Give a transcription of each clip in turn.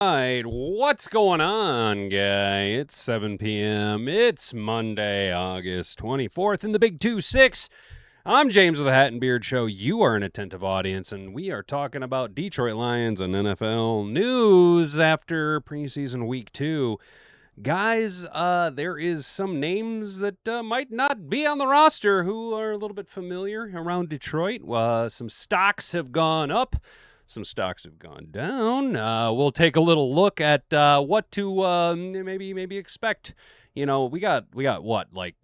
Right, what's going on, guy? It's 7 p.m. It's Monday, August 24th, in the Big 2-6. I'm James with the Hat and Beard Show. You are an attentive audience, and we are talking about Detroit Lions and NFL news after preseason week 2. Guys, there is some names that might not be on the roster who are a little bit familiar around Detroit. Some stocks have gone up. Some stocks have gone down. We'll take a little look at what to maybe expect. You know, we got what, like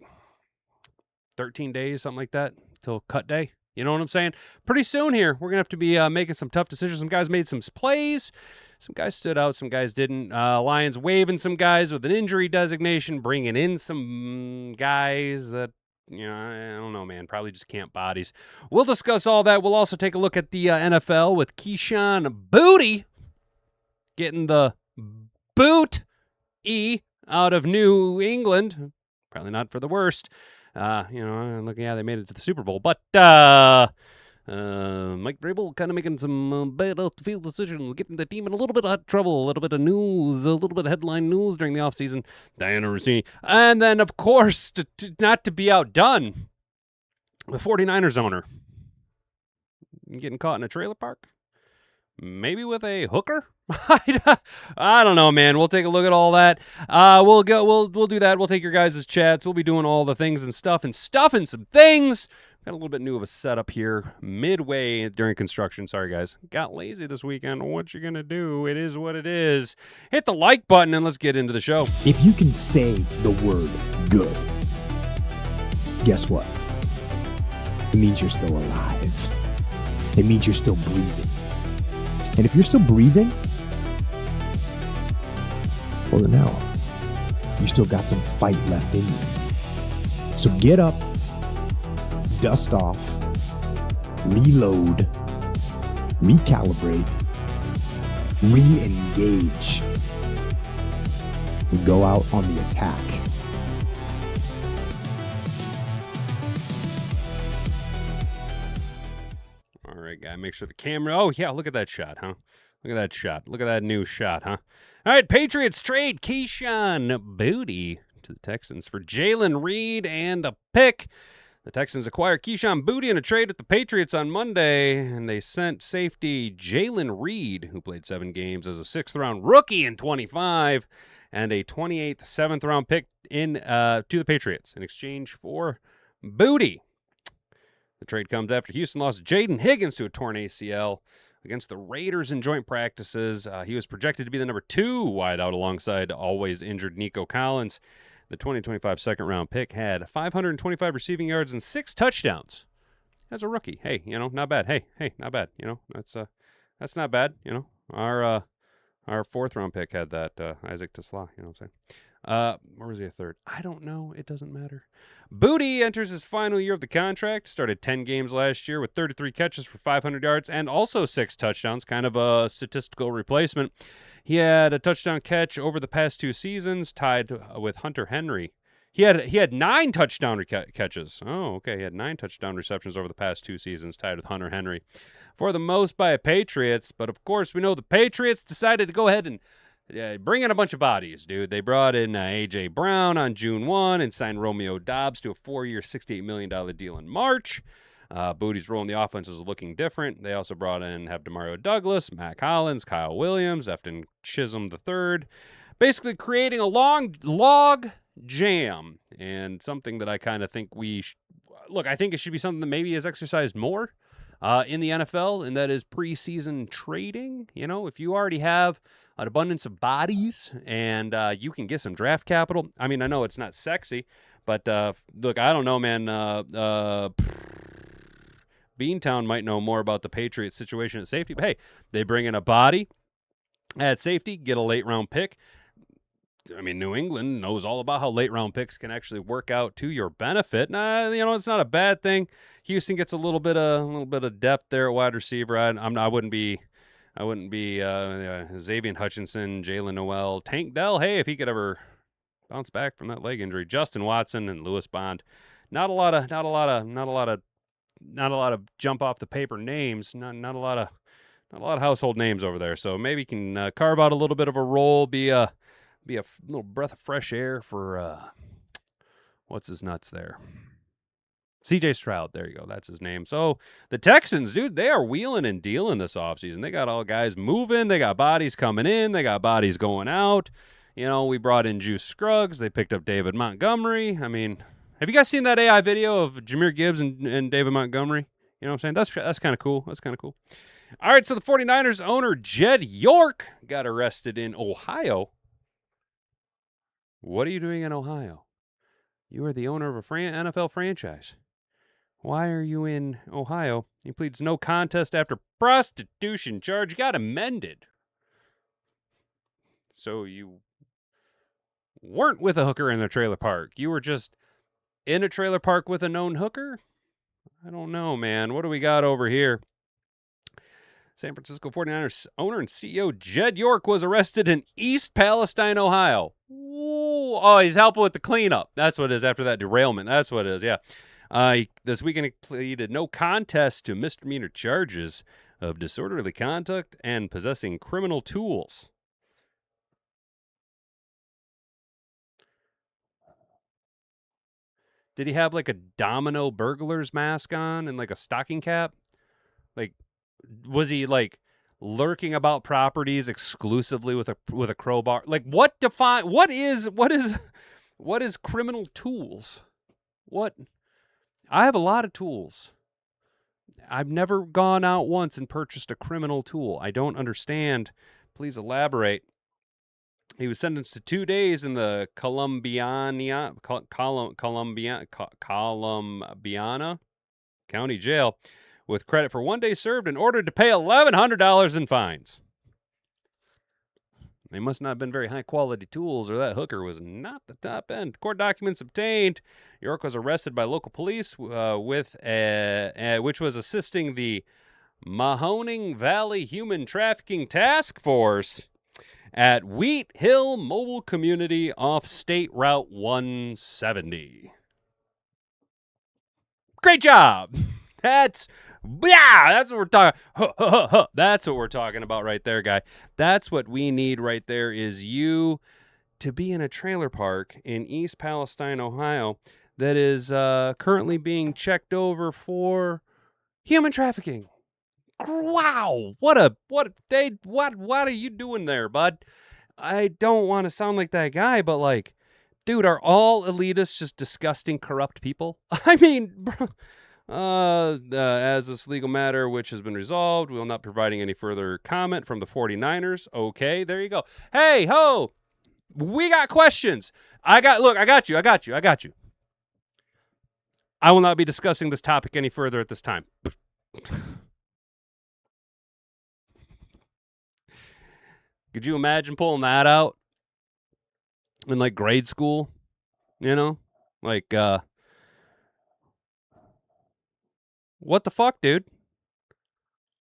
13 days, something like that, till cut day. You know what I'm saying? Pretty soon here, we're gonna have to be making some tough decisions. Some guys made some plays. Some guys stood out. Some guys didn't. Lions waiving some guys with an injury designation, bringing in some guys that, you know, I don't know, man. Probably just camp bodies. We'll discuss all that. We'll also take a look at the NFL with Kayshon Boutte getting the boot out of New England. Probably not for the worst. Looking at they made it to the Super Bowl. But Mike Vrabel kind of making some bad off-the-field decisions, getting the team in a little bit of trouble, a little bit of news, a little bit of headline news during the offseason. Diana Rossini. And then, of course, not to be outdone, the 49ers owner getting caught in a trailer park. Maybe with a hooker? I don't know, man. We'll take a look at all that. We'll do that. We'll take your guys' chats. We'll be doing all the things and stuffing some things. Got a little bit new of a setup here midway during construction. Sorry, guys. Got lazy this weekend. What you gonna do? It is what it is. Hit the like button and let's get into the show. If you can say the word good, guess what? It means you're still alive. It means you're still breathing. And if you're still breathing, well, then hell, you still got some fight left in you. So get up, dust off, reload, recalibrate, re-engage, and go out on the attack. All right, guy, make sure the camera... Oh, yeah, look at that shot, huh? Look at that shot. Look at that new shot, huh? All right, Patriots trade Kayshon Boutte to the Texans for Jalen Reed and a pick. The Texans acquired Kayshon Boutte in a trade with the Patriots on Monday, and they sent safety Jalen Reed, who played 7 games as a 6th-round rookie in 25, and a 28th, 7th-round pick to the Patriots in exchange for Boutte. The trade comes after Houston lost Jaden Higgins to a torn ACL against the Raiders in joint practices. He was projected to be the number 2 wideout alongside always injured Nico Collins. The 2025 second-round pick had 525 receiving yards and 6 touchdowns as a rookie. Hey, not bad. Hey, not bad. That's not bad. Our 4th-round pick had that, Isaac Tesla, you know what I'm saying? Or was he a 3rd? I don't know. It doesn't matter. Boutte enters his final year of the contract. Started 10 games last year with 33 catches for 500 yards and also 6 touchdowns, kind of a statistical replacement. He had a touchdown catch over the past 2 seasons, tied with Hunter Henry. He had 9 touchdown catches. Oh, okay. He had 9 touchdown receptions over the past 2 seasons, tied with Hunter Henry. For the most by Patriots, but of course we know the Patriots decided to go ahead and bring in a bunch of bodies, dude. They brought in A.J. Brown on June 1 and signed Romeo Doubs to a 4-year, $68 million deal in March. Boutte's role in the offense is looking different. They also have Demario Douglas, Matt Collins, Kyle Williams, Efton Chisholm III, basically creating a long log jam, and something that I kind of think I think it should be something that maybe is exercised more in the NFL, and that is preseason trading. If you already have an abundance of bodies and you can get some draft capital. I mean, I know it's not sexy, but look, I don't know, man. Beantown might know more about the Patriots situation at safety, but hey, they bring in a body at safety, get a late-round pick. I mean, New England knows all about how late-round picks can actually work out to your benefit. It's not a bad thing. Houston gets a little bit of depth there at wide receiver. I wouldn't be Xavier Hutchinson, Jalen Noel, Tank Dell. Hey, if he could ever bounce back from that leg injury, Justin Watson and Lewis Bond. Not a lot of jump off the paper names. Not a lot of Not a lot of household names over there, so maybe you can carve out a little bit of a role, be a little breath of fresh air for what's his nuts there? CJ Stroud, there you go. That's his name. So the Texans, dude, they are wheeling and dealing this offseason. They got all guys moving. They got bodies coming in. They got bodies going out. You know, we brought in Juice Scruggs. They picked up David Montgomery. I mean, have you guys seen that AI video of Jahmyr Gibbs and David Montgomery? You know what I'm saying? That's kind of cool. That's kind of cool. All right, so the 49ers owner, Jed York, got arrested in Ohio. What are you doing in Ohio? You are the owner of a NFL franchise. Why are you in Ohio? He pleads no contest after prostitution charge got amended. So you weren't with a hooker in a trailer park. You were just in a trailer park with a known hooker? I don't know, man. What do we got over here? San Francisco 49ers owner and CEO Jed York was arrested in East Palestine, Ohio. Ooh, oh, he's helping with the cleanup. That's what it is after that derailment. That's what it is, yeah. This weekend he pleaded no contest to misdemeanor charges of disorderly conduct and possessing criminal tools. Did he have like a domino burglar's mask on and like a stocking cap? Like, was he like lurking about properties exclusively with a crowbar? Like, what is criminal tools? What? I have a lot of tools. I've never gone out once and purchased a criminal tool. I don't understand. Please elaborate. He was sentenced to 2 days in the Columbiana County Jail with credit for 1 day served and ordered to pay $1,100 in fines. They must not have been very high-quality tools, or that hooker was not the top end. Court documents obtained. York was arrested by local police which was assisting the Mahoning Valley Human Trafficking Task Force at Wheat Hill Mobile Community off State Route 170. Great job! That's what we're talking. That's what we're talking about right there, guy. That's what we need right there. Is you to be in a trailer park in East Palestine, Ohio, that is currently being checked over for human trafficking. Wow, what are you doing there, bud? I don't want to sound like that guy, but like, dude, are all elitists just disgusting, corrupt people? I mean, bro. As this legal matter, which has been resolved, we will not be providing any further comment from the 49ers. Okay, there you go. Hey, ho, we got questions. I got you. I will not be discussing this topic any further at this time. Could you imagine pulling that out in like grade school? You know, like, what the fuck, dude?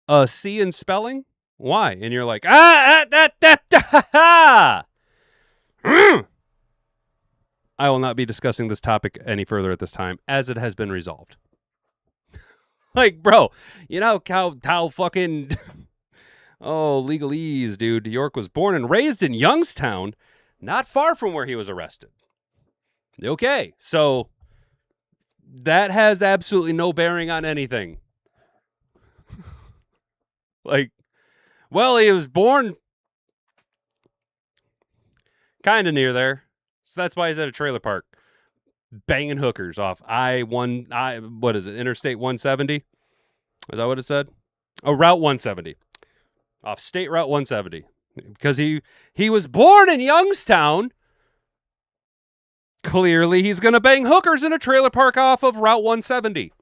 A C in spelling? Why? And you're like, I will not be discussing this topic any further at this time, as it has been resolved. Like, bro, you know how fucking legalese, dude. York was born and raised in Youngstown, not far from where he was arrested. Okay, so that has absolutely no bearing on anything. Like, well, he was born kind of near there, so that's why he's at a trailer park banging hookers off Interstate 170? Is that what it said? Oh, Route 170. Off State Route 170. Because he was born in Youngstown. Clearly, he's going to bang hookers in a trailer park off of Route 170.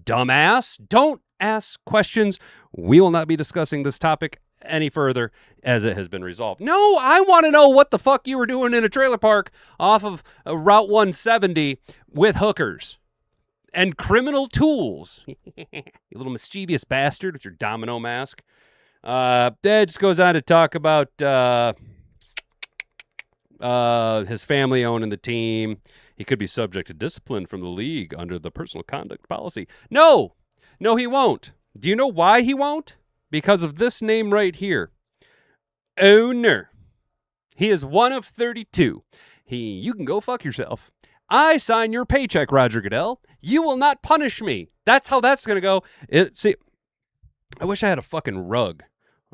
Dumbass. Don't ask questions. We will not be discussing this topic any further as it has been resolved. No, I want to know what the fuck you were doing in a trailer park off of Route 170 with hookers and criminal tools. You little mischievous bastard with your domino mask. That just goes on to talk about his family owning the team. He could be subject to discipline from the league under the personal conduct policy. No, he won't. Do you know why he won't? Because of this name right here. Owner. He is one of 32. You can go fuck yourself. I sign your paycheck, Roger Goodell. You will not punish me. That's how that's going to go. See, I wish I had a fucking rug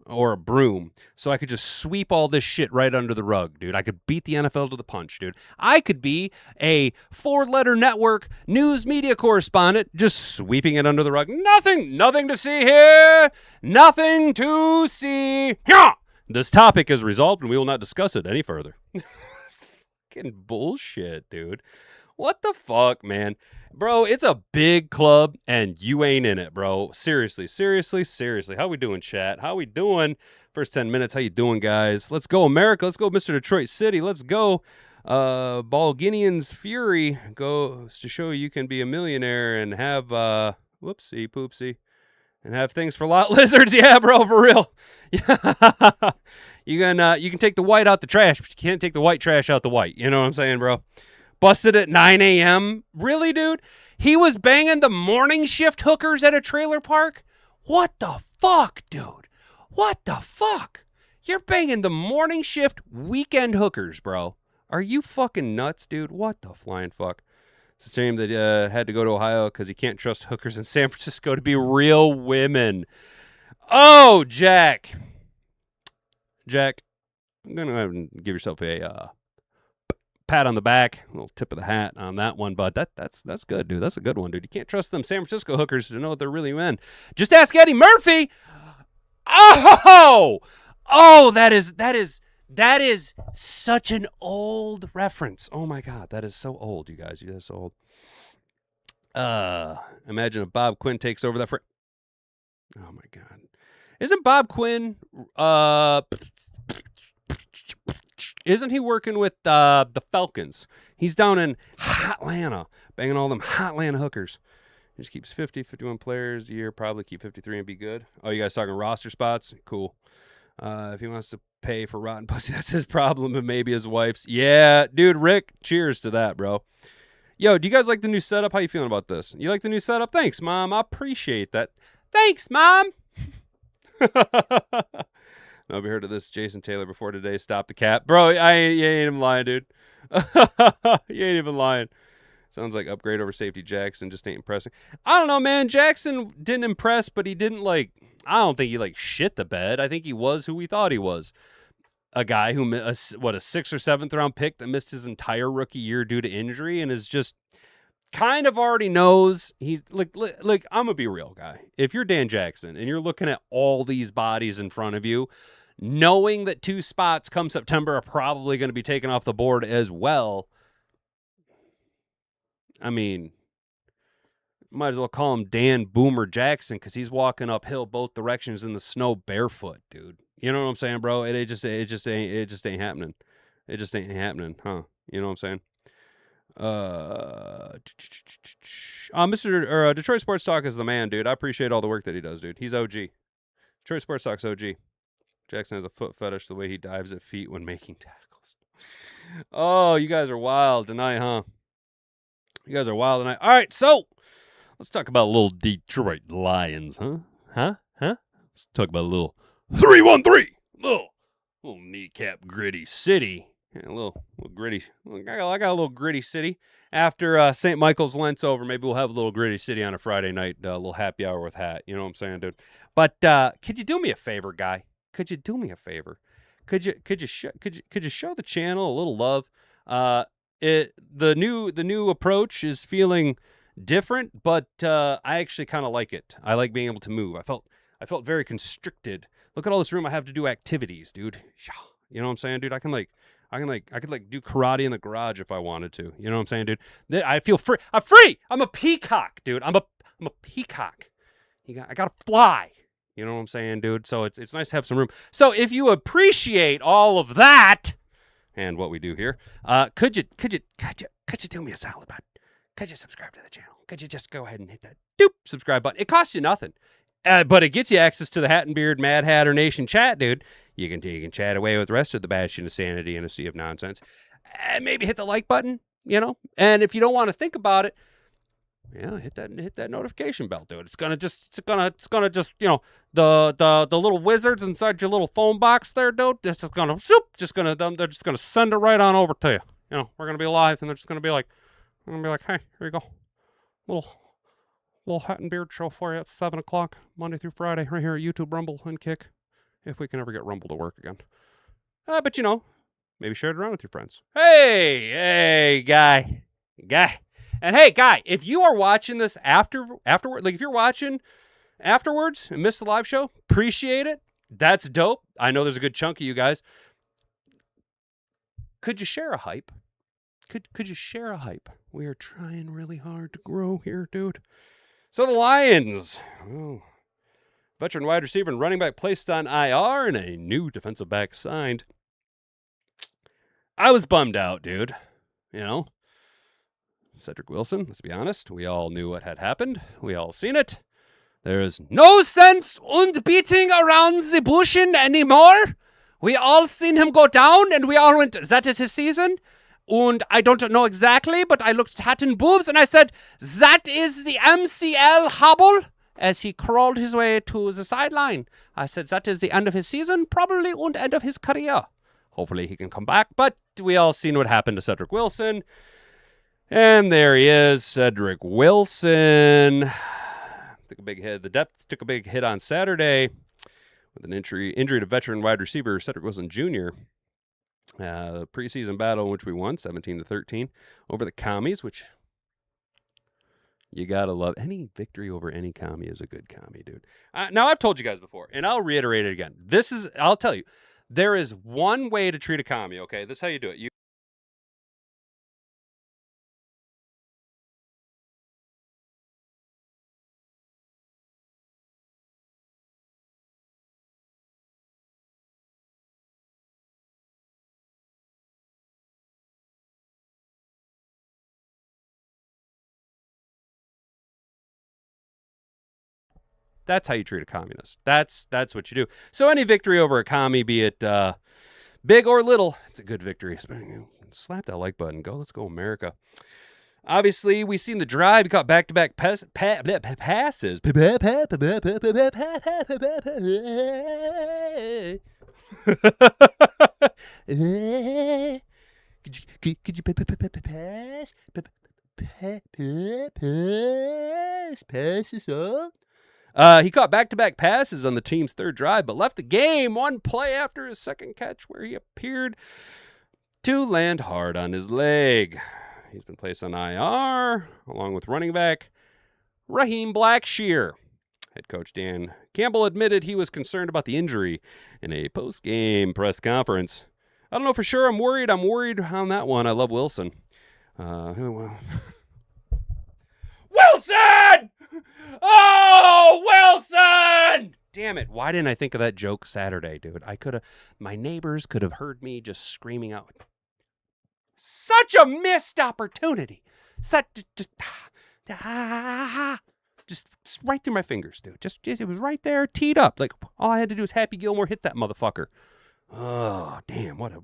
or a broom so I could just sweep all this shit right under the rug, dude. I could beat the NFL to the punch, dude. I could be a 4-letter network news media correspondent just sweeping it under the rug. Nothing to see here. Nothing to see. This topic is resolved and we will not discuss it any further. Fucking bullshit, dude. What the fuck, man? Bro, it's a big club and you ain't in it, bro. Seriously. How we doing, chat? How we doing? First 10 minutes, how you doing, guys? Let's go, America. Let's go, Mr. Detroit City. Let's go. Balginian's Fury goes to show you can be a millionaire and have, whoopsie poopsie, and have things for lot lizards. Yeah, bro, for real. Yeah. You can take the white out the trash, but you can't take the white trash out the white. You know what I'm saying, bro? Busted at 9 a.m. Really, dude? He was banging the morning shift hookers at a trailer park? What the fuck, dude? What the fuck? You're banging the morning shift weekend hookers, bro. Are you fucking nuts, dude? What the flying fuck? It's a shame that had to go to Ohio because he can't trust hookers in San Francisco to be real women. Oh, Jack, I'm going to give yourself a pat on the back, a little tip of the hat on that one, but that's good, dude. That's a good one, dude. You can't trust them San Francisco hookers to know what they're really in. Just ask Eddie Murphy. Oh, that is such an old reference. Oh my God, that is so old, you guys. That's so old. Imagine if Bob Quinn takes over that. Oh my God, isn't Bob Quinn? Isn't he working with the Falcons? He's down in Atlanta, banging all them Atlanta hookers. He just keeps 51 players a year, probably keep 53 and be good. Oh, you guys talking roster spots? Cool. If he wants to pay for rotten pussy, that's his problem, and maybe his wife's. Yeah, dude, Rick, cheers to that, bro. Yo, do you guys like the new setup? How you feeling about this? You like the new setup? Thanks, Mom. I appreciate that. Thanks, Mom. Nobody heard of this Jason Taylor before today. Stop the cap. Bro, you ain't even lying, dude. You ain't even lying. Sounds like upgrade over safety Jackson. Just ain't impressing. I don't know, man. Jackson didn't impress, but he didn't, I don't think he, shit the bed. I think he was who we thought he was. A guy who, a 6th or 7th round pick that missed his entire rookie year due to injury and is just kind of already knows he's I'm gonna be real, guy. If you're Dan Jackson and you're looking at all these bodies in front of you, knowing that 2 spots come September are probably going to be taken off the board as well, I mean, might as well call him Dan Boomer Jackson because he's walking uphill both directions in the snow barefoot, dude. You know what I'm saying, bro? It just ain't happening. It just ain't happening, huh? You know what I'm saying? Detroit Sports Talk is the man, dude. I appreciate all the work that he does, dude. He's OG. Detroit Sports Talk's OG. Jackson has a foot fetish the way he dives at feet when making tackles. Oh, you guys are wild tonight, huh? You guys are wild tonight. All right, so let's talk about a little Detroit Lions, huh? Let's talk about a little 3-1-3. Little kneecap gritty city. Yeah, a little gritty. I got a little gritty city. After St. Michael's Lent's over, maybe we'll have a little gritty city on a Friday night, a little happy hour with Hat. You know what I'm saying, dude? But could you do me a favor, guy? Could you do me a favor? Could you show the channel a little love? The new approach is feeling different, but I actually kind of like it. I like being able to move. I felt very constricted. Look at all this room I have to do activities, dude. You know what I'm saying, dude? I could do karate in the garage if I wanted to. You know what I'm saying, dude? I feel free. I'm free. I'm a peacock, dude. I'm a peacock. I gotta fly. You know what I'm saying, dude? So it's nice to have some room. So if you appreciate all of that and what we do here, could you do me a solid, bud? Could you subscribe to the channel? Could you just go ahead and hit that subscribe button? It costs you nothing, but it gets you access to the Hat and Beard Mad Hatter Nation chat, dude. You can chat away with the rest of the bastion of sanity and a sea of nonsense. And maybe hit the like button, you know? And if you don't want to think about it, Yeah, hit that notification bell, dude. It's gonna just the little wizards inside your little phone box there, dude. This is gonna they're just gonna send it right on over to you. We're gonna be live, and they're just gonna be like, hey, here you go, little hat and beard show for you at 7:00 Monday through Friday, right here at YouTube, Rumble, and Kick, if we can ever get Rumble to work again. But maybe share it around with your friends. Hey, guy. And hey, guy, if you are watching this afterward, like if you're watching afterwards and missed the live show, appreciate it. That's dope. I know there's a good chunk of you guys. Could you share a hype? Could you share a hype? We are trying really hard to grow here, dude. So the Lions, veteran wide receiver and running back placed on IR and a new defensive back signed. I was bummed out, dude. Cedrick Wilson, let's be honest, we all knew what had happened. We all seen it. There's no sense in beating around the bush anymore. We all seen him go down, and we all went, that is his season. And I don't know exactly, but I looked at and boobs, and I said, that is the MCL hobble, as he crawled his way to the sideline. I said, that is the end of his season, probably, and end of his career. Hopefully he can come back, but we all seen what happened to Cedrick Wilson. And there he is, Cedrick Wilson. Took a big hit. The depth took a big hit on Saturday with an injury to veteran wide receiver Cedrick Wilson Jr. Preseason battle in which we won 17-13 over the Commies, which you gotta love. Any victory over any commie is a good commie, dude. Now I've told you guys before, and I'll reiterate it again. I'll tell you, there is one way to treat a commie. Okay, this is how you do it. That's how you treat a communist. That's what you do. So any victory over a commie, be it big or little, it's a good victory. Slap that like button. Let's go, America. Obviously, we've seen the drive. He caught back-to-back passes. Could you pass this up? He caught back-to-back passes on the team's third drive, but left the game one play after his second catch where he appeared to land hard on his leg. He's been placed on IR, along with running back Raheem Blackshear. Head coach Dan Campbell admitted he was concerned about the injury in a post-game press conference. I don't know for sure. I'm worried on that one. I love Wilson. Wilson! Oh, Wilson! Damn it. Why didn't I think of that joke Saturday, dude? My neighbors could have heard me just screaming out. Such a missed opportunity. Just right through my fingers, dude. Just it was right there, teed up. Like all I had to do was Happy Gilmore hit that motherfucker. Oh, damn. What a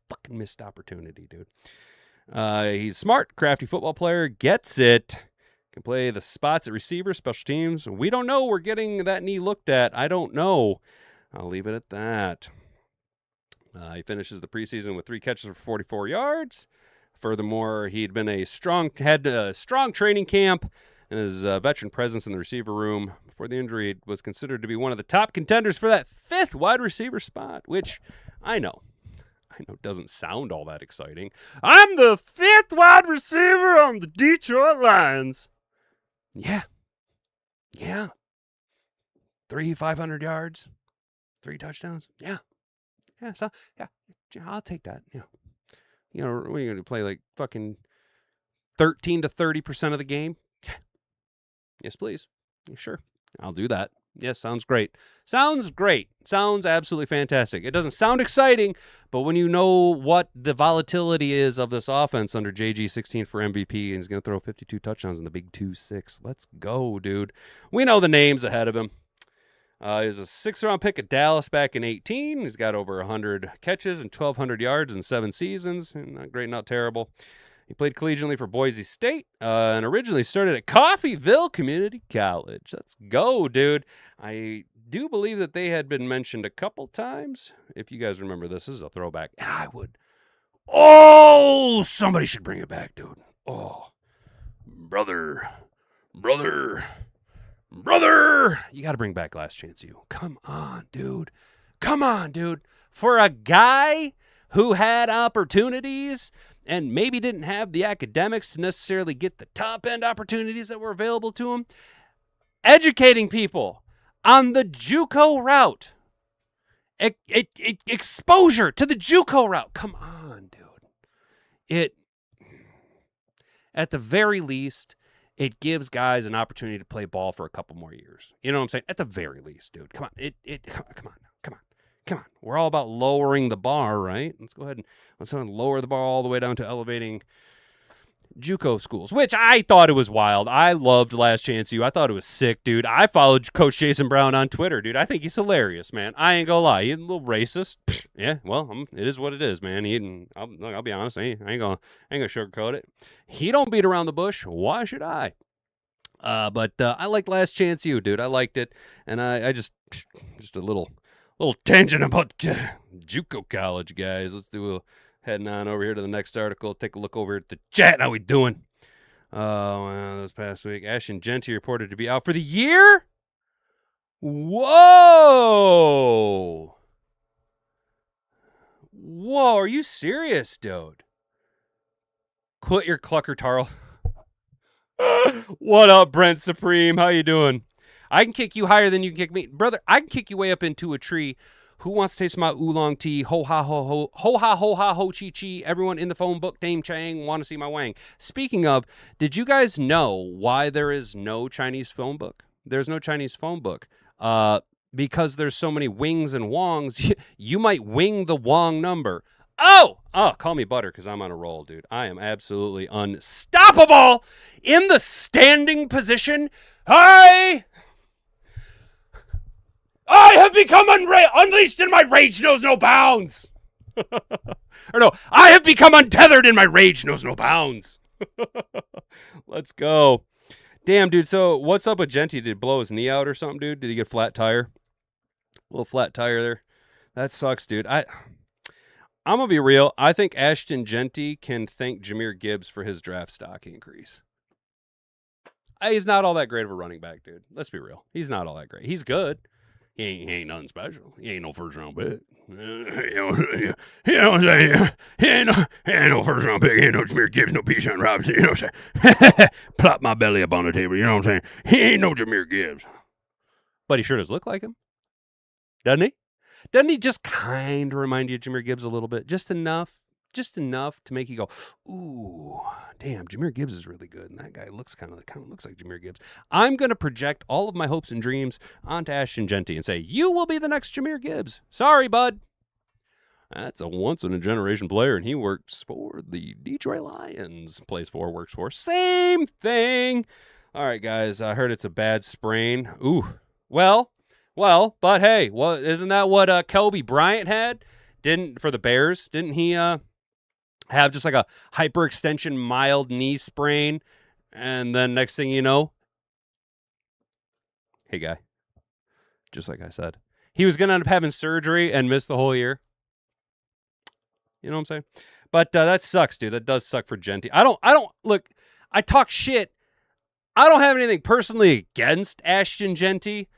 fucking missed opportunity, dude. He's smart, crafty football player, gets it. Can play the spots at receiver, special teams. We don't know. We're getting that knee looked at. I don't know. I'll leave it at that. He finishes the preseason with 3 catches for 44 yards. Furthermore, he'd had a strong training camp, and his veteran presence in the receiver room before the injury was considered to be one of the top contenders for that 5th wide receiver spot, which I know doesn't sound all that exciting. I'm the 5th wide receiver on the Detroit Lions. Yeah. 3 500 yards, 3 touchdowns. Yeah. So I'll take that. Yeah. What are you going to play, like fucking 13 to 30% of the game? Yes, please. Sure. I'll do that. Yes, sounds great. Sounds absolutely fantastic. It doesn't sound exciting, but when you know what the volatility is of this offense under JG 16 for MVP, and he's going to throw 52 touchdowns in the big 2-6. Let's go, dude. We know the names ahead of him. He was a 6th-round pick at Dallas back in 2018. He's got over 100 catches and 1,200 yards in 7 seasons. Not great, not terrible. He played collegiately for Boise State and originally started at Coffeyville Community College. Let's go, dude. I do believe that they had been mentioned a couple times. If you guys remember this is a throwback. And I would. Oh, somebody should bring it back, dude. Oh, brother. You got to bring back Last Chance U. Come on, dude. For a guy who had opportunities and maybe didn't have the academics to necessarily get the top-end opportunities that were available to him, educating people on the JUCO route, exposure to the JUCO route. Come on, dude. At the very least, it gives guys an opportunity to play ball for a couple more years. You know what I'm saying? At the very least, dude. Come on. Come on. We're all about lowering the bar, right? Let's go ahead and lower the bar all the way down to elevating JUCO schools, which I thought it was wild. I loved Last Chance U. I thought it was sick, dude. I followed Coach Jason Brown on Twitter, dude. I think he's hilarious, man. I ain't gonna lie. He's a little racist. Yeah, well, it is what it is, man. I'll be honest. I ain't gonna sugarcoat it. He don't beat around the bush. Why should I? But I liked Last Chance U, dude. I liked it, and I just a little tangent about JUCO college, guys. Let's do heading on over here to the next article. Take a look over at the chat. How we doing? Well, this past week, Ashton Jeanty reported to be out for the year. Whoa, are you serious, dude? Quit your clucker, Tarl. What up, Brent Supreme? How you doing? I can kick you higher than you can kick me. Brother, I can kick you way up into a tree. Who wants to taste my oolong tea? Ho ha ho ho. Ho ha ho ha ho chi chi. Everyone in the phone book, Dame Chang, want to see my wang. Speaking of, did you guys know why there is no Chinese phone book? There's no Chinese phone book. Because there's so many wings and wongs, you might wing the wong number. Oh, call me Butter because I'm on a roll, dude. I am absolutely unstoppable in the standing position. I have become unleashed and my rage knows no bounds. Or no, I have become untethered and my rage knows no bounds. Let's go. Damn, dude. So what's up with Jeanty? Did he blow his knee out or something, dude? Did he get a flat tire? A little flat tire there. That sucks, dude. I'm going to be real. I think Ashton Jeanty can thank Jahmyr Gibbs for his draft stock increase. He's not all that great of a running back, dude. Let's be real. He's not all that great. He's good. He ain't nothing special. He ain't no first-round pick. You know what I'm saying? He ain't no first-round pick. He ain't no Jahmyr Gibbs, no Kayshon Robinson. You know what I'm saying? Plop my belly up on the table. You know what I'm saying? He ain't no Jahmyr Gibbs. But he sure does look like him. Doesn't he? Doesn't he just kind of remind you of Jahmyr Gibbs a little bit? Just enough to make you go, ooh, damn, Jahmyr Gibbs is really good. And that guy looks kind of looks like Jahmyr Gibbs. I'm going to project all of my hopes and dreams onto Ashton Jeanty and say, you will be the next Jahmyr Gibbs. Sorry, bud. That's a once-in-a-generation player, and he works for the Detroit Lions. Works for. Same thing. All right, guys, I heard it's a bad sprain. Ooh, well, but hey, isn't that what Kobe Bryant had? For the Bears? Didn't he have just like a hyperextension mild knee sprain? And then next thing you know, hey guy, just like I said, he was going to end up having surgery and miss the whole year. You know what I'm saying? But that sucks, dude. That does suck for Jeanty. I don't look, I talk shit. I don't have anything personally against Ashton Jeanty.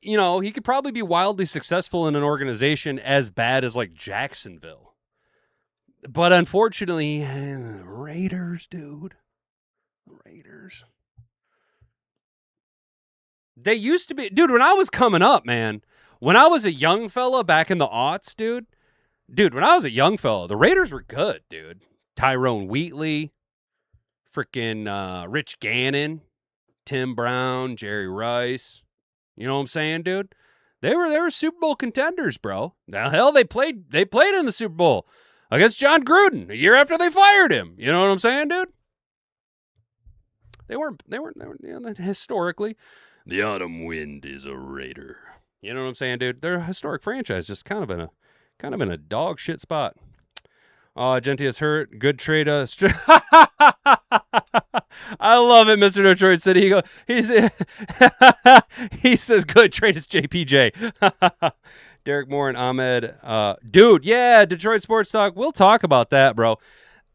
You know, he could probably be wildly successful in an organization as bad as like Jacksonville. But unfortunately, the Raiders, dude. The Raiders. They used to be, dude, when I was coming up, man, when I was a young fella back in the aughts, dude, when I was a young fella, the Raiders were good, dude. Tyrone Wheatley, freaking Rich Gannon, Tim Brown, Jerry Rice. You know what I'm saying, dude? They were Super Bowl contenders, bro. Now, hell, they played in the Super Bowl against John Gruden a year after they fired him. You know what I'm saying, dude? They weren't historically. The autumn wind is a Raider. You know what I'm saying, dude? They're a historic franchise, just kind of in a dog shit spot. Genti is hurt. Good trade. I love it, Mr. Detroit City. He says, good trade is JPJ. Derek Moore and Ahmed. Dude, yeah, Detroit Sports Talk. We'll talk about that, bro.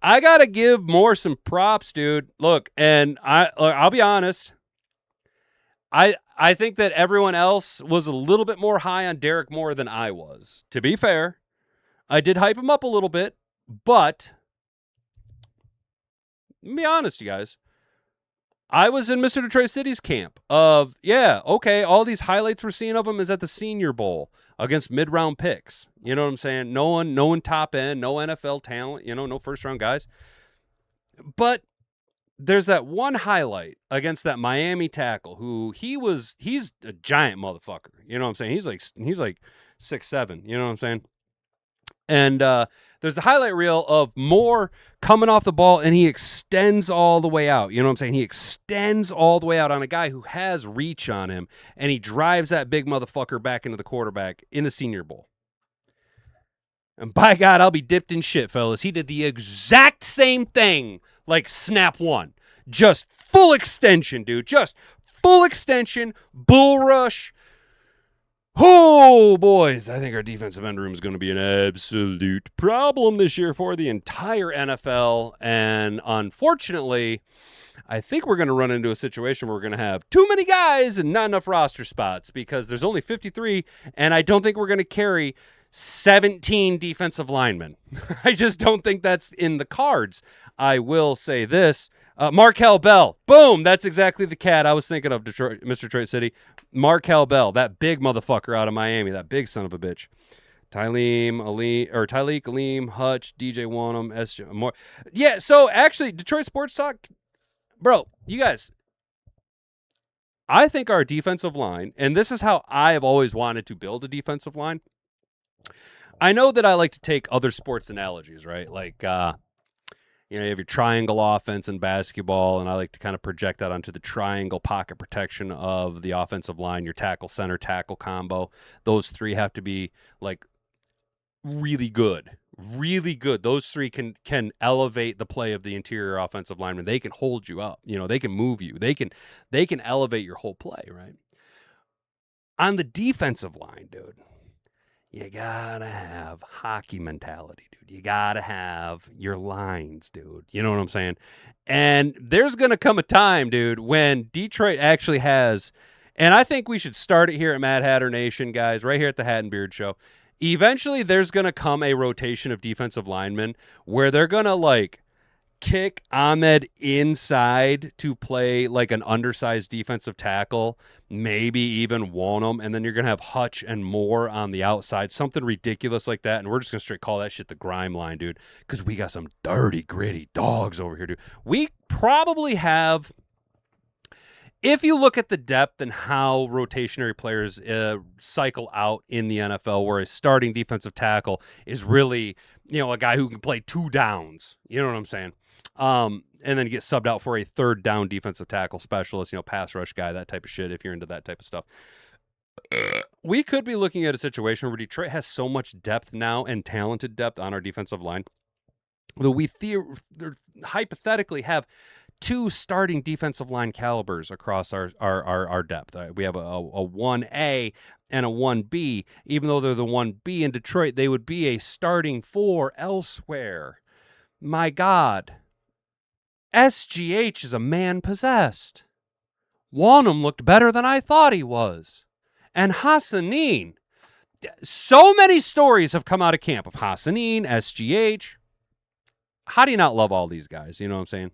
I got to give Moore some props, dude. Look, and I'll be honest. I think that everyone else was a little bit more high on Derek Moore than I was. To be fair, I did hype him up a little bit, but let me be honest, you guys. I was in Mr. Detroit City's camp of, yeah, okay, all these highlights we're seeing of him is at the Senior Bowl against mid-round picks. You know what I'm saying? No one top end, no NFL talent, no first-round guys. But there's that one highlight against that Miami tackle who he's a giant motherfucker. You know what I'm saying? He's like 6'7", you know what I'm saying? And there's the highlight reel of Moore coming off the ball, and he extends all the way out. You know what I'm saying? He extends all the way out on a guy who has reach on him, and he drives that big motherfucker back into the quarterback in the Senior Bowl. And by God, I'll be dipped in shit, fellas. He did the exact same thing like snap one. Just full extension, dude. Just full extension, bull rush. Oh, boys, I think our defensive end room is going to be an absolute problem this year for the entire NFL. And unfortunately, I think we're going to run into a situation where we're going to have too many guys and not enough roster spots because there's only 53, and I don't think we're going to carry 17 defensive linemen. I just don't think that's in the cards. I will say this. Markel Bell. Boom. That's exactly the cat I was thinking of, Detroit, Mr. Detroit City. Markel Bell, that big motherfucker out of Miami, that big son of a bitch. Tyleek, Aleem, Hutch, DJ Wanham, SJ, more. Yeah, so actually, Detroit Sports Talk, bro, you guys, I think our defensive line, and this is how I have always wanted to build a defensive line. I know that I like to take other sports analogies, right? Like, you have your triangle offense in basketball, and I like to kind of project that onto the triangle pocket protection of the offensive line, your tackle, center, tackle combo. Those three have to be, like, really good. Really good. Those three can elevate the play of the interior offensive lineman. They can hold you up. They can move you. They can elevate your whole play, right? On the defensive line, dude, you gotta have hockey mentality, dude. You gotta have your lines, dude. You know what I'm saying? And there's gonna come a time, dude, when Detroit actually has, and I think we should start it here at Mad Hatter Nation, guys, right here at the Hat and Beard Show. Eventually, there's gonna come a rotation of defensive linemen where they're gonna like kick Ahmed inside to play like an undersized defensive tackle, maybe even Wanham, and then you're going to have Hutch and Moore on the outside, something ridiculous like that, and we're just going to straight call that shit the grime line, dude, because we got some dirty, gritty dogs over here, dude. We probably have, if you look at the depth and how rotationary players cycle out in the NFL, where a starting defensive tackle is really, a guy who can play 2 downs, you know what I'm saying? And then get subbed out for a 3rd down defensive tackle specialist, pass rush guy, that type of shit, if you're into that type of stuff. We could be looking at a situation where Detroit has so much depth now and talented depth on our defensive line that we hypothetically have 2 starting defensive line calibers across our depth. We have a 1A and a 1B. Even though they're the 1B in Detroit, they would be a starting 4 elsewhere. My God. SGH is a man possessed. Wanham looked better than I thought he was. And Hassanin. So many stories have come out of camp of Hassanin, SGH. How do you not love all these guys? You know what I'm saying?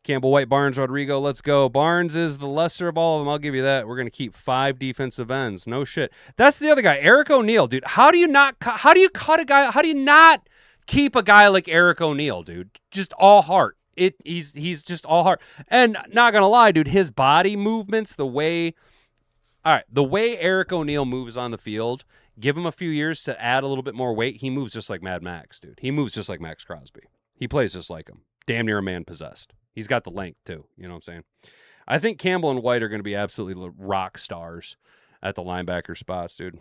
Campbell, White, Barnes, Rodrigo, let's go. Barnes is the lesser of all of them. I'll give you that. We're going to keep 5 defensive ends. No shit. That's the other guy, Eric O'Neal, dude. How do you not cut a guy? How do you not keep a guy like Eric O'Neal, dude? Just all heart. He's just all heart. And not going to lie, dude, his body movements, the way Eric O'Neal moves on the field, give him a few years to add a little bit more weight, he moves just like Mad Max, dude. He moves just like Max Crosby. He plays just like him. Damn near a man possessed. He's got the length, too. You know what I'm saying? I think Campbell and White are going to be absolutely rock stars at the linebacker spots, dude.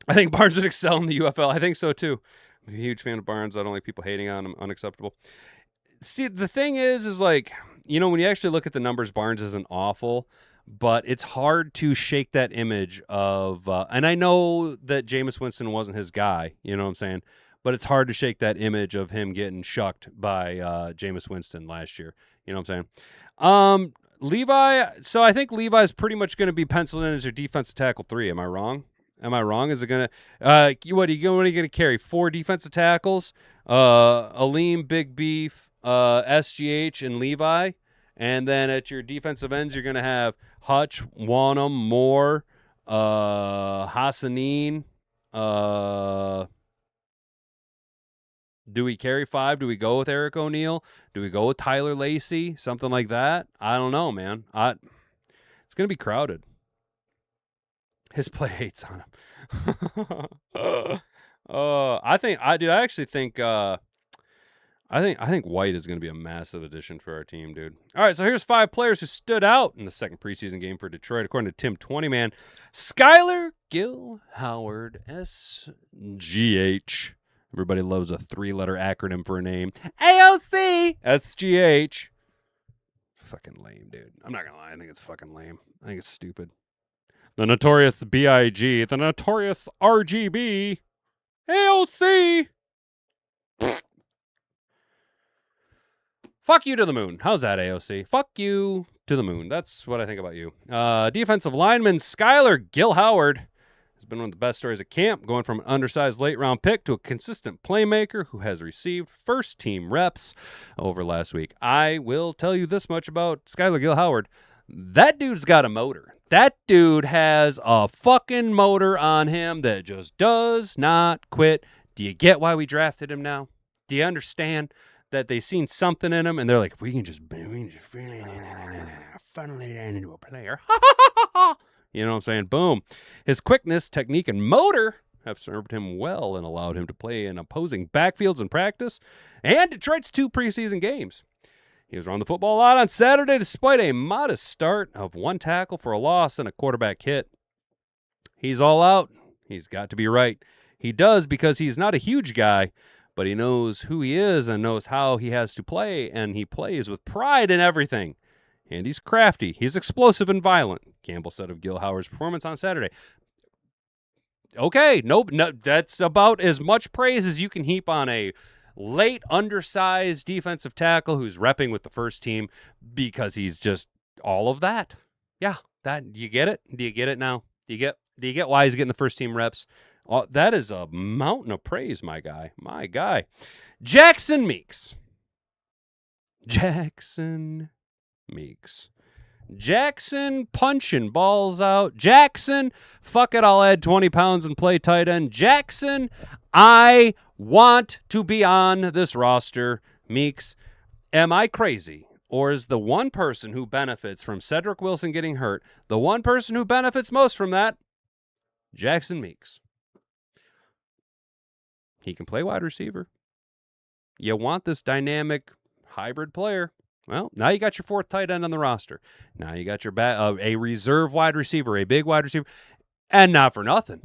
I think Barnes would excel in the UFL. I think so, too. I'm a huge fan of Barnes. I don't like people hating on him. Unacceptable. See, the thing is like, when you actually look at the numbers, Barnes isn't awful, but it's hard to shake that image of, and I know that Jameis Winston wasn't his guy, you know what I'm saying? But it's hard to shake that image of him getting shucked by Jameis Winston last year. You know what I'm saying? Levi, so I think Levi's pretty much going to be penciled in as your defensive tackle 3. Am I wrong? Is it going to what are you going to carry? 4 defensive tackles? Aleem, Big Beef, SGH, and Levi. And then at your defensive ends, you're going to have Hutch, Wanham, Moore, Hassanin. Do we carry 5? Do we go with Eric O'Neill? Do we go with Tyler Lacey? Something like that? I don't know, man. It's going to be crowded. His play hates on him. I think White is going to be a massive addition for our team, dude. All right, so here's 5 players who stood out in the second preseason game for Detroit, according to Tim 20-man. Skylar Gill Howard, SGH. Everybody loves a 3-letter acronym for a name. AOC! SGH. Fucking lame, dude. I'm not going to lie. I think it's fucking lame. I think it's stupid. The notorious B.I.G. The notorious RGB. AOC! Fuck you to the moon. How's that, AOC? Fuck you to the moon. That's what I think about you. Defensive lineman Skylar Gill Howard has been one of the best stories at camp, going from an undersized late-round pick to a consistent playmaker who has received first-team reps over last week. I will tell you this much about Skylar Gill Howard. That dude's got a motor. That dude has a fucking motor on him that just does not quit. Do you get why we drafted him now? Do you understand that they seen something in him and they're like, if we can just funnel it into a player. You know what I'm saying? Boom. His quickness, technique, and motor have served him well and allowed him to play in opposing backfields in practice and Detroit's 2 preseason games. He was around the football a lot on Saturday despite a modest start of 1 tackle for a loss and a quarterback hit. He's all out. He's got to be right. He does because he's not a huge guy, but he knows who he is and knows how he has to play, and he plays with pride in everything. And he's crafty. He's explosive and violent, Campbell said of Gill Howard's performance on Saturday. Okay, no, that's about as much praise as you can heap on a late, undersized defensive tackle who's repping with the first team because he's just all of that. Yeah, that you get it? Do you get it now? Do you get why he's getting the first team reps? That is a mountain of praise, my guy. My guy. Jackson Meeks. Jackson punching balls out. Jackson, fuck it, I'll add 20 pounds and play tight end. Jackson, I want to be on this roster. Meeks, am I crazy? Or is the one person who benefits from Cedrick Wilson getting hurt, the one person who benefits most from that, Jackson Meeks? He can play wide receiver. You want this dynamic hybrid player. Well, now you got your 4th tight end on the roster. Now you got your a reserve wide receiver, a big wide receiver. And not for nothing,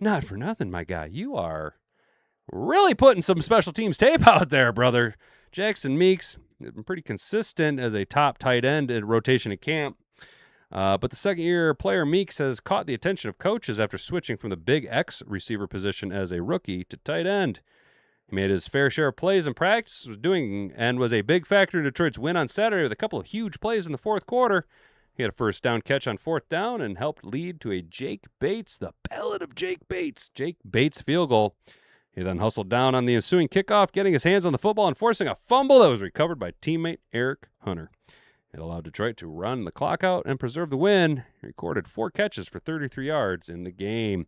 my guy. You are really putting some special teams tape out there, brother. Jackson Meeks has been pretty consistent as a top tight end in rotation at camp. But the second-year player Meeks has caught the attention of coaches after switching from the big X receiver position as a rookie to tight end. He made his fair share of plays in practice, and was a big factor in Detroit's win on Saturday with a couple of huge plays in the fourth quarter. He had a first down catch on 4th down and helped lead to a Jake Bates, the ballad of Jake Bates field goal. He then hustled down on the ensuing kickoff, getting his hands on the football and forcing a fumble that was recovered by teammate Eric Hunter. It allowed Detroit to run the clock out and preserve the win. He recorded 4 catches for 33 yards in the game.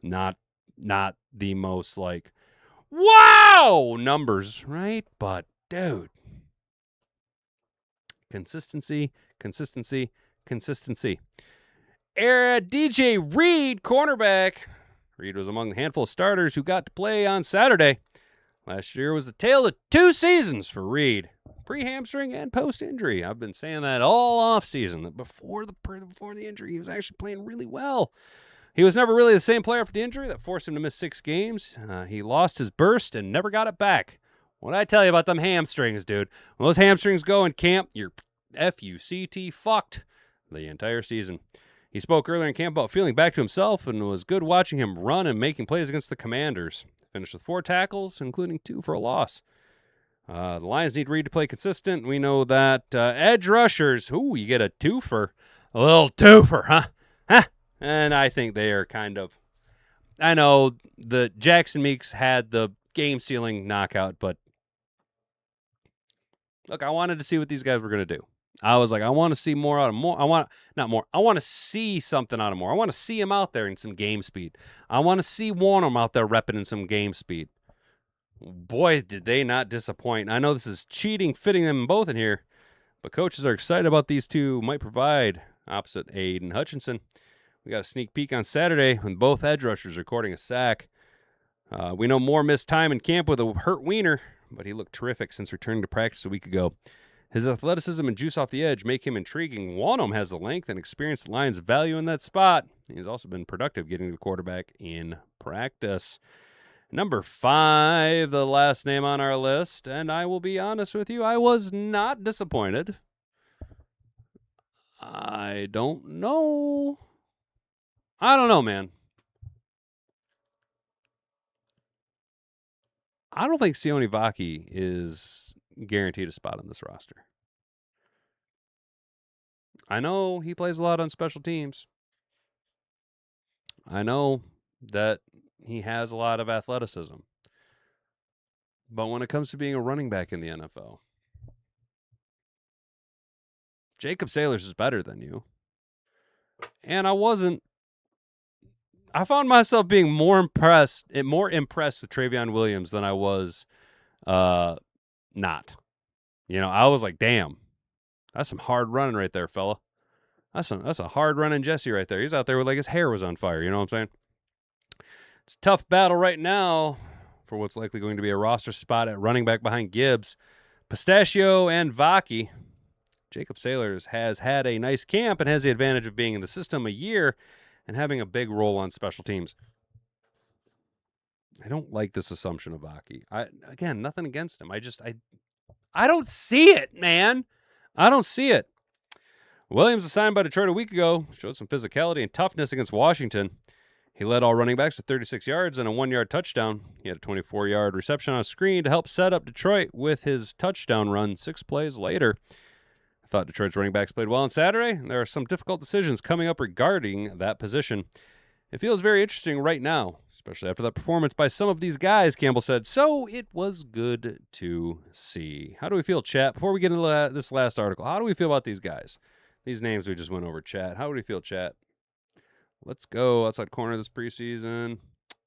Not the most, wow numbers, right? But, dude, consistency. DJ Reed, cornerback. Reed was among the handful of starters who got to play on Saturday. Last year was the tale of 2 seasons for Reed, pre-hamstring and post-injury. I've been saying that all off-season, that before the injury, he was actually playing really well. He was never really the same player after the injury that forced him to miss 6 games. He lost his burst and never got it back. What I tell you about them hamstrings, dude? When those hamstrings go in camp, you're F-U-C-T fucked the entire season. He spoke earlier in camp about feeling back to himself, and it was good watching him run and making plays against the Commanders. Finished with 4 tackles, including 2 for a loss. The Lions need Reed to play consistent. We know that. Edge rushers, ooh, you get a twofer. A little twofer, huh? Huh? And I think they are kind of, I know the Jackson Meeks had the game-sealing knockout, but look, I wanted to see what these guys were going to do. I was like, I want to see more out of more. I want to see something out of more. I want to see him out there in some game speed. I want to see Warnham out there repping in some game speed. Boy, did they not disappoint. I know this is cheating, fitting them both in here, but coaches are excited about these two might provide opposite Aiden Hutchinson. We got a sneak peek on Saturday when both edge rushers recording a sack. We know Moore missed time in camp with a hurt wiener, but he looked terrific since returning to practice a week ago. His athleticism and juice off the edge make him intriguing. Wanham has the length and experience the Lions' value in that spot. He's also been productive getting to the quarterback in practice. Number 5, the last name on our list, and I will be honest with you, I was not disappointed. I don't know, man. I don't think Sione Vaki is guaranteed a spot on this roster. I know he plays a lot on special teams. I know that he has a lot of athleticism. But when it comes to being a running back in the NFL, Jacob Sailors is better than you. And I found myself being more impressed with Travion Williams than I was not. I was like, damn, that's some hard running right there, fella. That's a hard running Jesse right there. He's out there with like his hair was on fire. You know what I'm saying? It's a tough battle right now for what's likely going to be a roster spot at running back behind Gibbs, Pistachio, and Vaki. Jacob Sailors has had a nice camp and has the advantage of being in the system a year and having a big role on special teams. I don't like this assumption of Vaki. Again, nothing against him. I don't see it, man. I don't see it. Williams, assigned by Detroit a week ago, showed some physicality and toughness against Washington. He led all running backs with 36 yards and a 1-yard touchdown. He had a 24-yard reception on a screen to help set up Detroit with his touchdown run 6 plays later. I thought Detroit's running backs played well on Saturday, and there are some difficult decisions coming up regarding that position. It feels very interesting right now, especially after that performance by some of these guys, Campbell said. So it was good to see. How do we feel, chat? Before we get into this last article, how do we feel about these guys? These names we just went over, chat. How do we feel, chat? Let's go outside corner this preseason.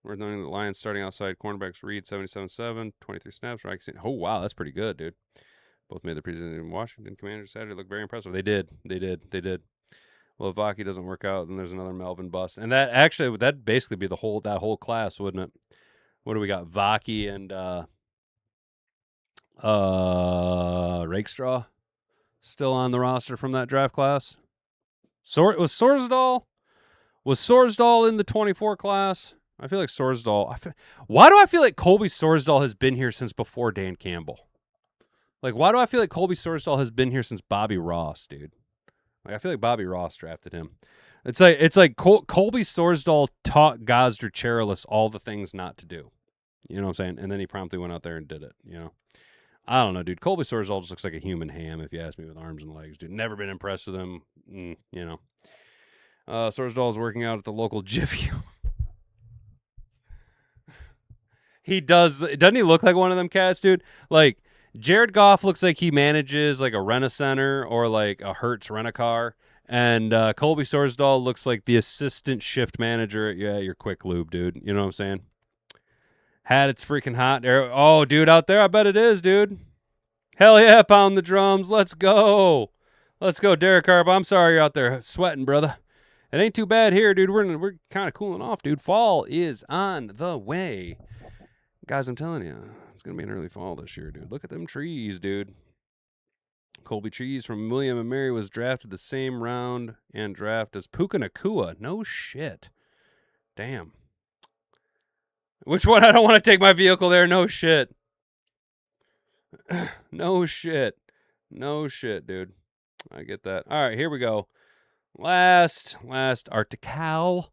We're knowing the Lions starting outside cornerbacks Reed 77-7, 23 snaps. Oh, wow, that's pretty good, dude. Both made the preseason in Washington. Commanders Saturday looked very impressive. They did. Well, if Vaki doesn't work out, then there's another Melvin bust. And that'd basically be that whole class, wouldn't it? What do we got? Vaki and Rakestraw still on the roster from that draft class. Was Sorsdal in the 24 class? I feel like Sorsdal. Why do I feel like Colby Sorsdal has been here since before Dan Campbell? Like, why do I feel like Colby Sorsdal has been here since Bobby Ross, dude? Like, I feel like Bobby Ross drafted him. It's like Colby Sorsdal taught Gosder Cherilus all the things not to do. You know what I'm saying? And then he promptly went out there and did it, I don't know, dude. Colby Sorsdal just looks like a human ham, if you ask me, with arms and legs, dude. Never been impressed with him, Sorsdal is working out at the local Jiffy. He does. Doesn't he look like one of them cats, dude? Like, Jared Goff looks like he manages like a Rent-A-Center or like a Hertz Rent-A-Car. And Colby Sorsdal looks like the assistant shift manager at your Quick Lube, dude. You know what I'm saying? Hat, it's freaking hot. Oh, dude, out there, I bet it is, dude. Hell yeah, pound the drums. Let's go. Let's go, Derek Harp. I'm sorry you're out there sweating, brother. It ain't too bad here, dude. We're kind of cooling off, dude. Fall is on the way. Guys, I'm telling you, it's going to be an early fall this year, dude. Look at them trees, dude. Colby Cheese from William and Mary was drafted the same round and draft as Puka Nakua. No shit. Damn. Which one? I don't want to take my vehicle there. No shit. No shit. No shit, dude. I get that. All right, here we go. Last article.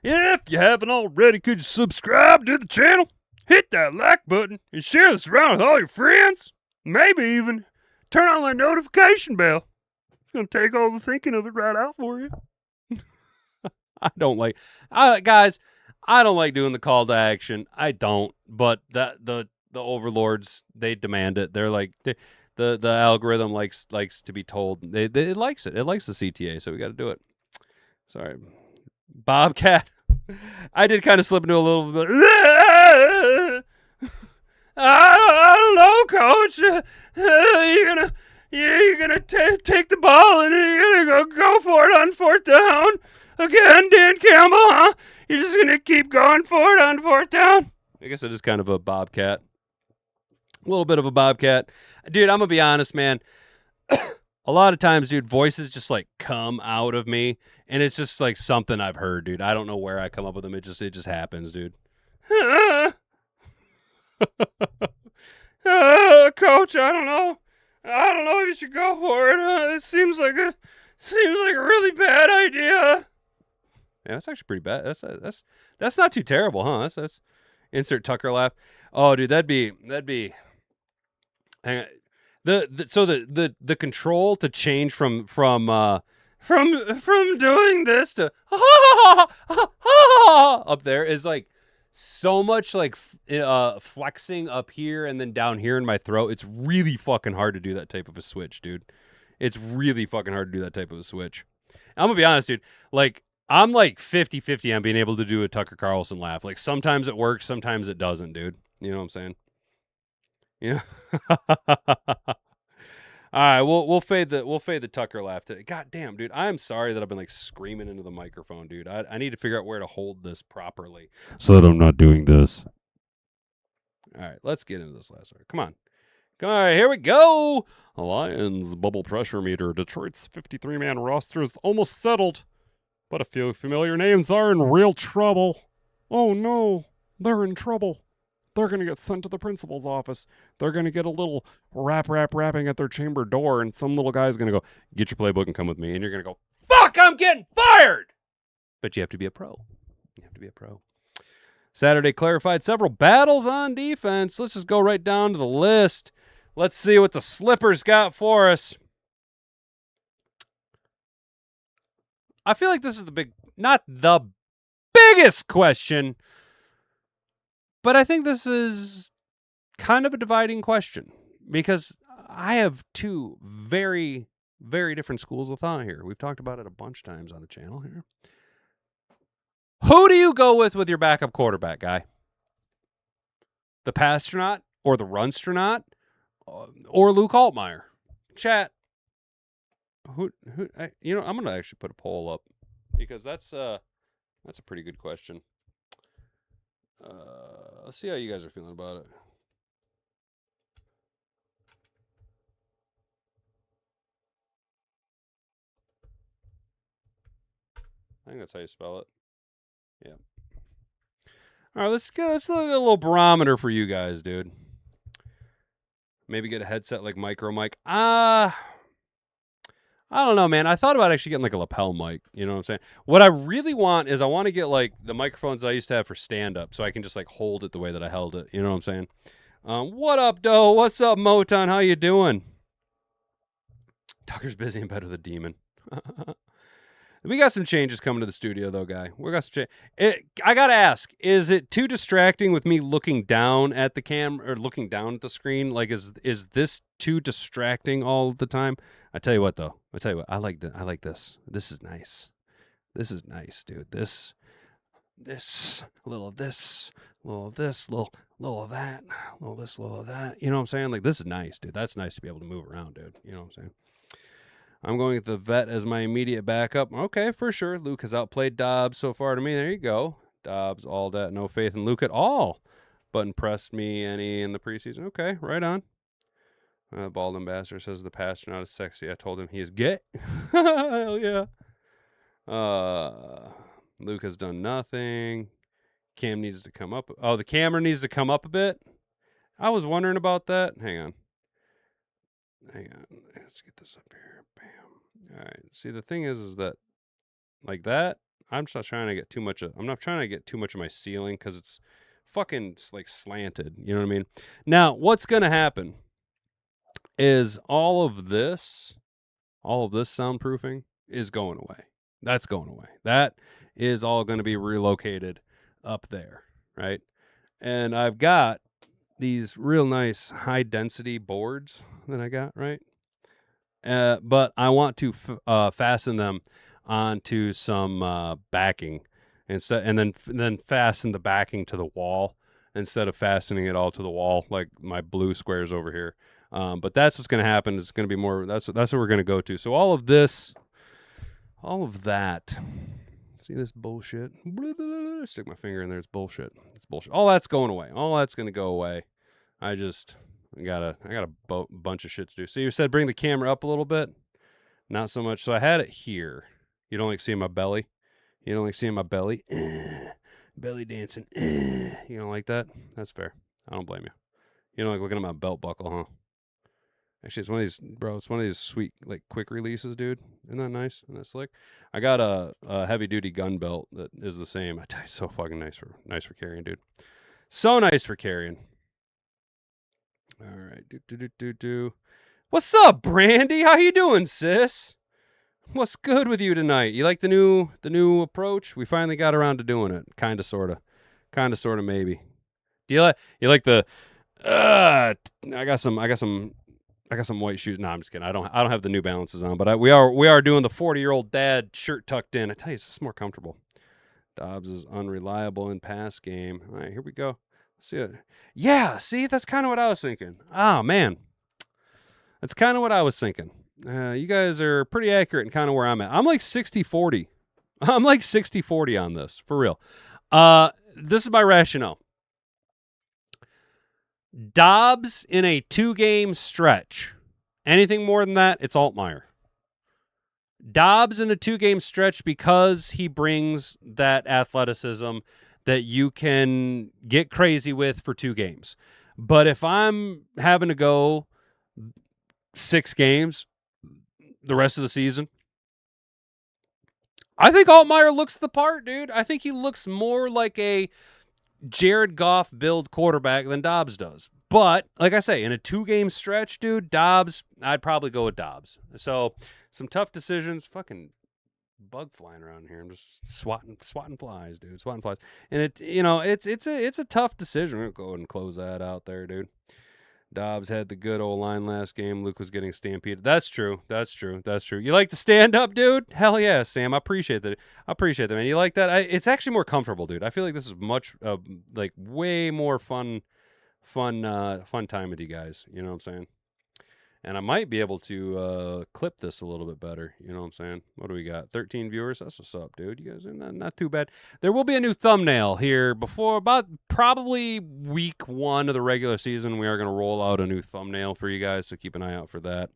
If you haven't already, could you subscribe to the channel? Hit that like button and share this around with all your friends. Maybe even turn on that notification bell. It's going to take all the thinking of it right out for you. Guys, I don't like doing the call to action. I don't, but the overlords, they demand it. They're like, the algorithm likes to be told. It likes it. It likes the CTA, so we got to do it. Sorry. Bobcat. I did kind of slip into a little bit. I don't know, Coach. You're gonna take the ball and you're gonna go for it on 4th down again, Dan Campbell, huh? You're just gonna keep going for it on 4th down. I guess it is kind of a Bobcat. A little bit of a Bobcat, dude. I'm gonna be honest, man. A lot of times, dude, voices just like come out of me, and it's just like something I've heard, dude. I don't know where I come up with them. It just happens, dude. Coach, I don't know if you should go for it. It seems like a really bad idea. Yeah, that's actually pretty bad. That's not too terrible, huh? That's insert Tucker laugh. Oh, dude, that'd be. Hang on. The control to change from doing this to up there is like so much like flexing up here and then down here in my throat. It's really fucking hard to do that type of a switch, dude. It's really fucking hard to do that type of a switch. I'm gonna be honest, dude. Like, I'm like 50-50 on being able to do a Tucker Carlson laugh. Like, sometimes it works, sometimes it doesn't, dude. You know what I'm saying? Yeah. All right, we'll fade the Tucker laugh today. God damn, dude. I'm sorry that I've been like screaming into the microphone, dude. I need to figure out where to hold this properly so that I'm not doing this. All right, let's get into this last one. Come on. All right, here we go. Lions bubble pressure meter. Detroit's 53-man roster is almost settled, but a few familiar names are in real trouble. Oh no, they're in trouble. They're going to get sent to the principal's office. They're going to get a little rapping at their chamber door, and some little guy's going to go, get your playbook and come with me. And you're going to go, fuck, I'm getting fired! But you have to be a pro. You have to be a pro. Saturday clarified several battles on defense. Let's just go right down to the list. Let's see what the Slippers got for us. I feel like this is not the biggest question, but I think this is kind of a dividing question because I have two very, very different schools of thought here. We've talked about it a bunch of times on the channel here. Who do you go with your backup quarterback, guy? The Pastronaut or the Runstronaut or Luke Altmaier? Chat. I'm going to actually put a poll up because that's a pretty good question. Let's see how you guys are feeling about it. I think that's how you spell it. Yeah. All right, let's look at a little barometer for you guys, dude. Maybe get a headset like Micro Mic. I don't know, man. I thought about actually getting like a lapel mic. You know what I'm saying? What I really want is I want to get like the microphones I used to have for stand-up so I can just like hold it the way that I held it. You know what I'm saying? What up, Doe? What's up, Moton? How you doing? Tucker's busy in bed with a demon. We got some changes coming to the studio, though, guy. We got some I got to ask, is it too distracting with me looking down at the or looking down at the screen? Like, is this too distracting all the time? I tell you what, though. I like this. This is nice. This is nice, dude. This, a little of this, a little of this, little of that, a little of this, a little of that. You know what I'm saying? Like, this is nice, dude. That's nice to be able to move around, dude. You know what I'm saying? I'm going with the vet as my immediate backup. Okay, for sure. Luke has outplayed Dobbs so far to me. There you go. Dobbs, all that. No faith in Luke at all. But impressed me any in the preseason. Okay, right on. Bald Ambassador says the pastor not as sexy. I told him he is gay. Hell yeah. Luke has done nothing. Cam needs to come up. Oh, the camera needs to come up a bit. I was wondering about that. Hang on. Let's get this up here. Bam. All right. See, the thing is that like that, I'm just not trying to get too much of. I'm not trying to get too much of my ceiling because it's fucking like slanted. You know what I mean? Now, what's gonna happen is all of this soundproofing is going away. That's going away. That is all going to be relocated up there, right? And I've got these real nice high density boards that I got, right? But I want to fasten them onto some backing instead, and then fasten the backing to the wall instead of fastening it all to the wall like my blue squares over here. But that's what's going to happen. It's going to be more. That's what we're going to go to. So all of that. See this bullshit? Stick my finger in there. It's bullshit. It's bullshit. All that's going away. All that's going to go away. I got a bunch of shit to do. So you said bring the camera up a little bit. Not so much. So I had it here. You don't like seeing my belly? You don't like seeing my belly? Belly dancing. You don't like that? That's fair. I don't blame you. You don't like looking at my belt buckle, huh? Actually, it's one of these sweet, like, quick releases, dude. Isn't that nice? Isn't that slick? I got a heavy-duty gun belt that is the same. I tell you, so fucking nice for carrying, dude. So nice for carrying. All right. What's up, Brandy? How you doing, sis? What's good with you tonight? You like the new approach? We finally got around to doing it. Kinda, sorta, maybe. Do you like the? I got some white shoes. No, I'm just kidding. I don't have the New Balances on, but we are doing the 40-year-old dad shirt tucked in. I tell you, it's just more comfortable. Dobbs is unreliable in pass game. All right, here we go. Let's see it. Yeah, see, that's kind of what I was thinking. Oh man, that's kind of what I was thinking. You guys are pretty accurate in kind of where I'm at. I'm like 60-40. I'm like 60-40 on this, for real. This is my rationale. Dobbs in a 2-game stretch. Anything more than that, it's Altmaier. Dobbs in a 2-game stretch because he brings that athleticism that you can get crazy with for 2 games. But if I'm having to go 6 games the rest of the season, I think Altmaier looks the part, dude. I think he looks more like a Jared Goff build quarterback than Dobbs does. But, like I say, in a 2-game stretch, dude, Dobbs, I'd probably go with Dobbs. So, some tough decisions. Fucking bug flying around here. I'm just swatting flies, dude. Swatting flies. And it's a tough decision. We're going to go ahead and close that out there, dude. Dobbs had the good old line last game. Luke was getting stampeded. That's true. You like the stand-up, dude? Hell yeah, Sam. I appreciate that. Man. You like that? It's actually more comfortable, dude. I feel like this is much, way more fun time with you guys. You know what I'm saying? And I might be able to clip this a little bit better. You know what I'm saying? What do we got? 13 viewers. That's what's up, dude. You guys are not too bad. There will be a new thumbnail here before about probably week 1 of the regular season. We are going to roll out a new thumbnail for you guys, so keep an eye out for that.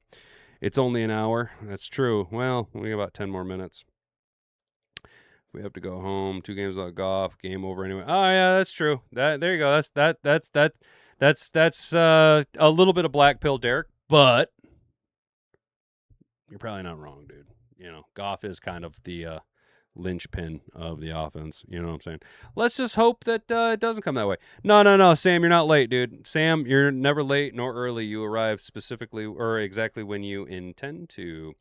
It's only an hour. That's true. Well, we got about 10 more minutes. We have to go home. 2 games without Goff. Game over anyway. Oh yeah, that's true. There you go. That's a little bit of black pill, Derek. But you're probably not wrong, dude. You know, Goff is kind of the linchpin of the offense. You know what I'm saying? Let's just hope that it doesn't come that way. No, Sam, you're not late, dude. Sam, you're never late nor early. You arrive specifically or exactly when you intend to.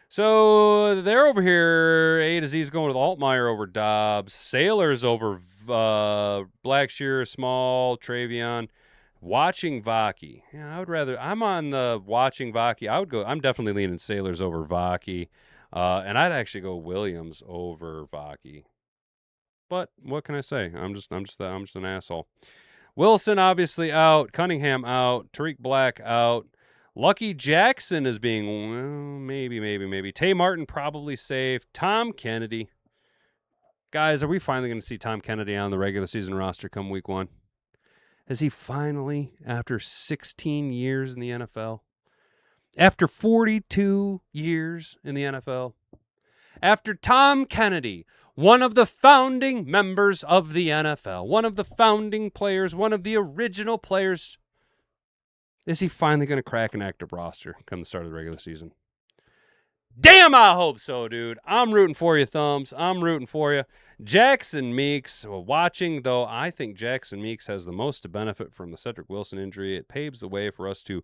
So they're over here. A to Z is going with Altmaier over Dobbs. Sailors over Blackshear, Small, Travion. Watching Vaki. Yeah, I'm on the watching Vaki. I'm definitely leaning Sailors over Vaki. And I'd actually go Williams over Vaki. But what can I say? I'm just an asshole. Wilson obviously out. Cunningham out. Tariq Black out. Lucky Jackson is being, well, maybe. Tay Martin probably safe. Tom Kennedy. Guys, are we finally going to see Tom Kennedy on the regular season roster come week 1? Has he finally, after 16 years in the NFL, after 42 years in the NFL, after Tom Kennedy one of the founding members of the NFL, one of the founding players, one of the original players. Is he finally going to crack an active roster come the start of the regular season? Damn, I hope so, dude. I'm rooting for you, Thumbs. I'm rooting for you. Jackson Meeks, watching, though, I think Jackson Meeks has the most to benefit from the Cedrick Wilson injury. It paves the way for us to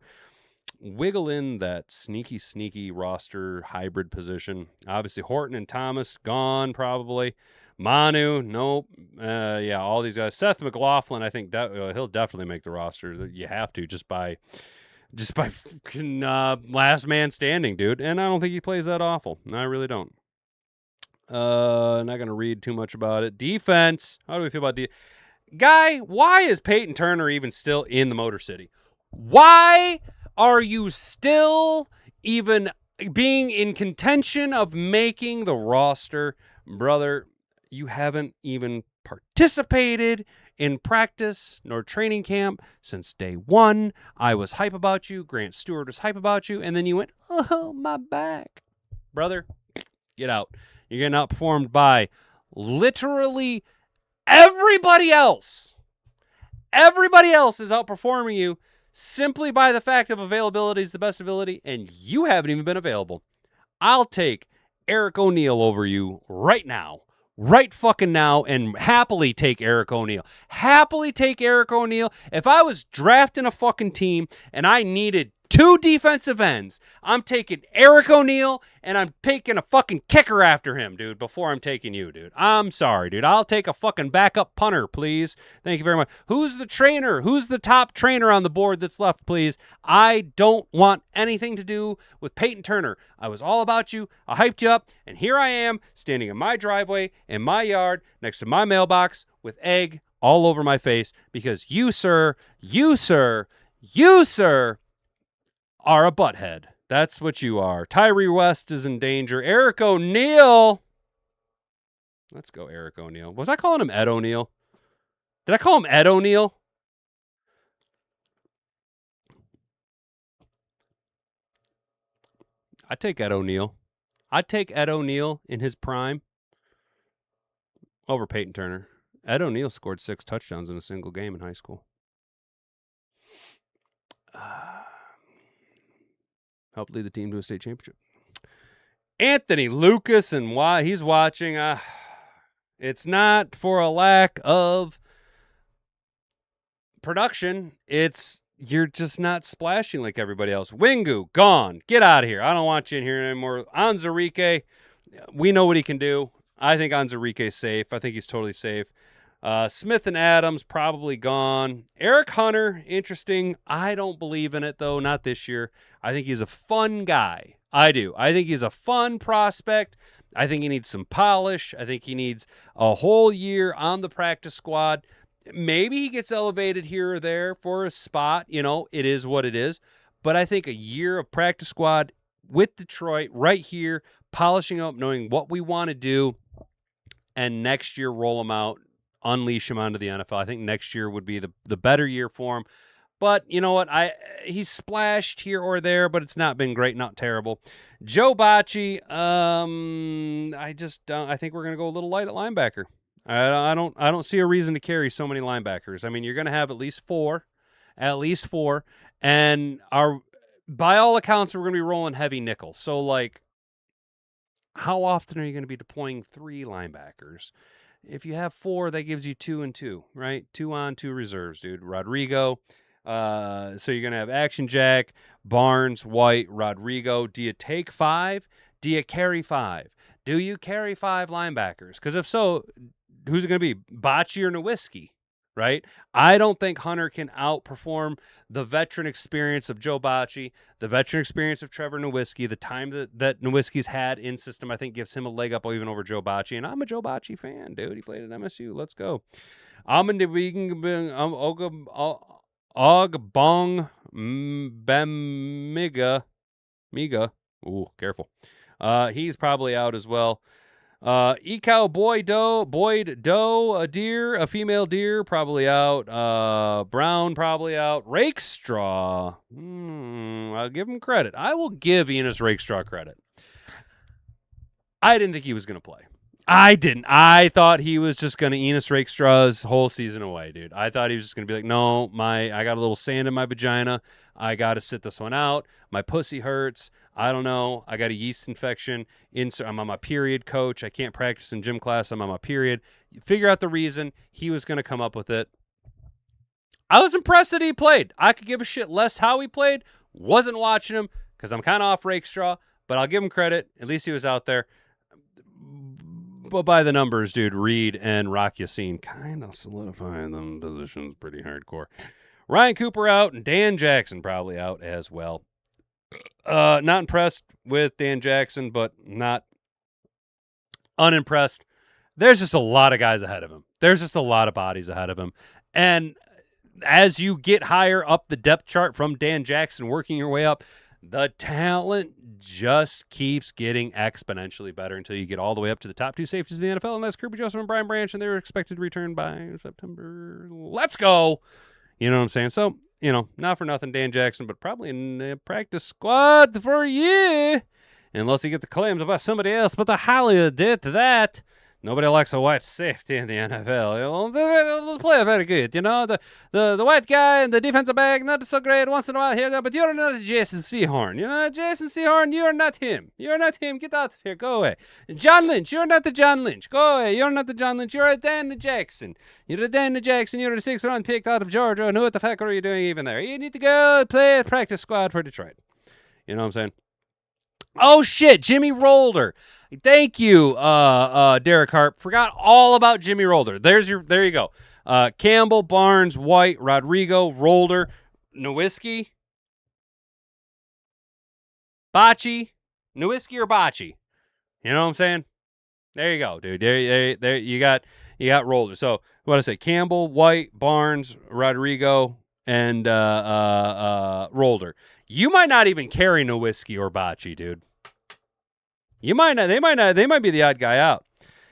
wiggle in that sneaky roster hybrid position. Obviously, Horton and Thomas gone probably. Manu, nope. Yeah, all these guys. Seth McLaughlin, I think he'll definitely make the roster. You have to just by last man standing, dude. And I don't think he plays that awful. I really don't. Not going to read too much about it. Defense. How do we feel about Guy, why is Peyton Turner even still in the Motor City? Why are you still even being in contention of making the roster? Brother, you haven't even participated in practice nor training camp since day one. I was hype about you. Grant Stewart was hype about you. And then you went, oh, my back. Brother, get out. You're getting outperformed by literally everybody else. Everybody else is outperforming you simply by the fact of availability is the best ability, and you haven't even been available. I'll take Eric O'Neill over you right now. Right fucking now, and happily take Eric O'Neill. Happily take Eric O'Neill. If I was drafting a fucking team and I needed 2 defensive ends, I'm taking Eric O'Neill and I'm taking a fucking kicker after him, dude, before I'm taking you, dude. I'm sorry, dude. I'll take a fucking backup punter, please. Thank you very much. Who's the trainer? Who's the top trainer on the board that's left, please? I don't want anything to do with Peyton Turner. I was all about you. I hyped you up, and here I am standing in my driveway, in my yard, next to my mailbox with egg all over my face because you, sir, are a butthead. That's what you are. Tyree West is in danger. Eric O'Neill. Let's go, Eric O'Neill. Was I calling him Ed O'Neill? Did I call him Ed O'Neill? I'd take Ed O'Neill. I'd take Ed O'Neill in his prime over Peyton Turner. Ed O'Neill scored 6 touchdowns in a single game in high school. Helped lead the team to a state championship. Anthony Lucas, and why he's watching. It's not for a lack of production. It's you're just not splashing like everybody else. Wingu, gone. Get out of here. I don't want you in here anymore. Anzarike, we know what he can do. I think Anzarike's safe. I think he's totally safe. Smith and Adams, probably gone. Eric Hunter, interesting. I don't believe in it, though. Not this year. I think he's a fun guy. I do. I think he's a fun prospect. I think he needs some polish. I think he needs a whole year on the practice squad. Maybe he gets elevated here or there for a spot. You know, it is what it is. But I think a year of practice squad with Detroit right here, polishing up, knowing what we want to do, and next year roll him out. Unleash him onto the NFL. I think next year would be the better year for him. But you know what? He's splashed here or there, but it's not been great, not terrible. Joe Bocci, I just don't. I think we're gonna go a little light at linebacker. I don't see a reason to carry so many linebackers. I mean, you're gonna have at least four, and by all accounts we're gonna be rolling heavy nickel. So like, how often are you gonna be deploying 3 linebackers? If you have 4, that gives you 2 and 2, right? 2 on, 2 reserves, dude. Rodrigo. So you're going to have Action Jack, Barnes, White, Rodrigo. Do you take 5? Do you carry 5? Do you carry 5 linebackers? Because if so, who's it going to be? Bocci or Nowitzki, right? I don't think Hunter can outperform the veteran experience of Joe Bocci, the veteran experience of Trevor Nowitzki, the time that Nowitzki's had in system, I think gives him a leg up even over Joe Bocci. And I'm a Joe Bocci fan, dude. He played at MSU. Let's go. Ogbong Miga. Ooh, careful. He's probably out as well. Ekau Boyd Doe, a deer, a female deer, probably out. Brown, probably out. Rakestraw, I'll give him credit. I will give Enos Rakestraw credit. I didn't think he was going to play. I didn't. I thought he was just going to Enos Rakestra's whole season away, dude. I thought he was just going to be like, no, I got a little sand in my vagina. I got to sit this one out. My pussy hurts. I don't know. I got a yeast infection. I'm on my period, coach. I can't practice in gym class. I'm on my period. Figure out the reason. He was going to come up with it. I was impressed that he played. I could give a shit less how he played. Wasn't watching him because I'm kind of off Rakestraw, but I'll give him credit. At least he was out there. But by the numbers, dude, Reed and Rock Yassin kind of solidifying them positions pretty hardcore. Ryan Cooper out and Dan Jackson probably out as well. Not impressed with Dan Jackson, but not unimpressed. There's just a lot of guys ahead of him. There's just a lot of bodies ahead of him. And as you get higher up the depth chart from Dan Jackson, working your way up, the talent just keeps getting exponentially better until you get all the way up to the top two safeties in the NFL, and that's Kirby Joseph and Brian Branch, and they're expected to return by September. Let's go. You know what I'm saying? So, not for nothing, Dan Jackson, but probably in the practice squad for a year, unless you get the claims about somebody else. But the Hollywood did to that. Nobody likes a white safety in the NFL. The player very good, The white guy and the defensive back, not so great once in a while here, but you're not Jason Sehorn. Jason Sehorn, you're not him. You're not him. Get out of here. Go away. John Lynch, you're not the John Lynch. Go away. You're not the John Lynch. You're a Dan Jackson. You're a Dan Jackson. You're a 6th-round pick out of Georgia. And what the fuck are you doing even there? You need to go play a practice squad for Detroit. You know what I'm saying? Oh, shit. Jimmy Rolder. Thank you, Derek Harp. Forgot all about Jimmy Rolder. There you go. Campbell, Barnes, White, Rodrigo, Rolder, Nowinski, Bocce, Nowinski or Bocce. You know what I'm saying? There you go, dude. There you got Rolder. So what I say? Campbell, White, Barnes, Rodrigo, and Rolder. You might not even carry Nowinski or Bocce, dude. You might not. They might be the odd guy out.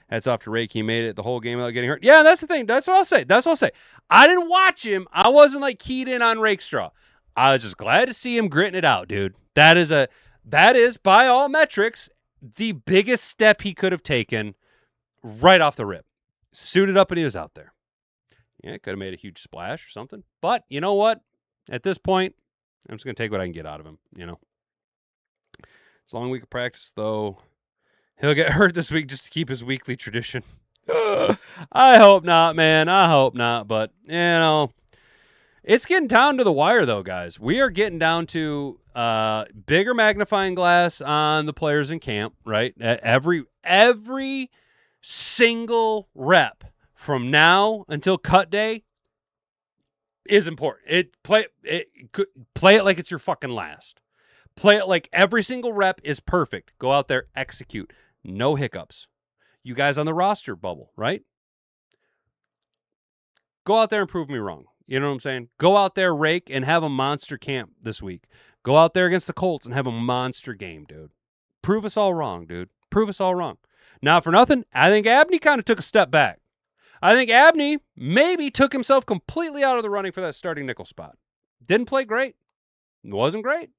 Hats off to Rake. He made it the whole game without getting hurt. Yeah, that's the thing. That's what I'll say. I didn't watch him. I wasn't keyed in on Rakestraw. I was just glad to see him gritting it out, dude. That is by all metrics the biggest step he could have taken right off the rip. Suited up and he was out there. Yeah, could have made a huge splash or something. But you know what? At this point, I'm just gonna take what I can get out of him. As long as we can practice, though, he'll get hurt this week just to keep his weekly tradition. I hope not, man. I hope not. But, it's getting down to the wire, though, guys. We are getting down to bigger magnifying glass on the players in camp, right? Every single rep from now until cut day is important. Play it like it's your fucking last. Play it like every single rep is perfect. Go out there, execute. No hiccups. You guys on the roster bubble, right? Go out there and prove me wrong. You know what I'm saying? Go out there, Rake, and have a monster camp this week. Go out there against the Colts and have a monster game, dude. Prove us all wrong, dude. Prove us all wrong. Not for nothing, I think Abney kind of took a step back. I think Abney maybe took himself completely out of the running for that starting nickel spot. Didn't play great. Wasn't great.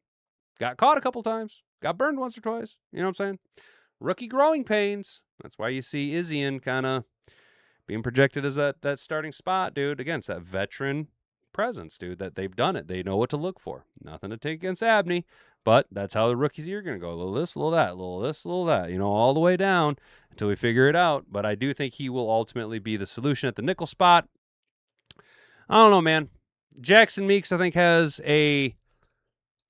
Got caught a couple times. Got burned once or twice. You know what I'm saying? Rookie growing pains. That's why you see Izzian kind of being projected as that starting spot, dude. Again, it's that veteran presence, dude, that they've done it. They know what to look for. Nothing to take against Abney, but that's how the rookies are going to go. A little this, a little that, a little this, a little that, all the way down until we figure it out. But I do think he will ultimately be the solution at the nickel spot. I don't know, man. Jackson Meeks, I think, has a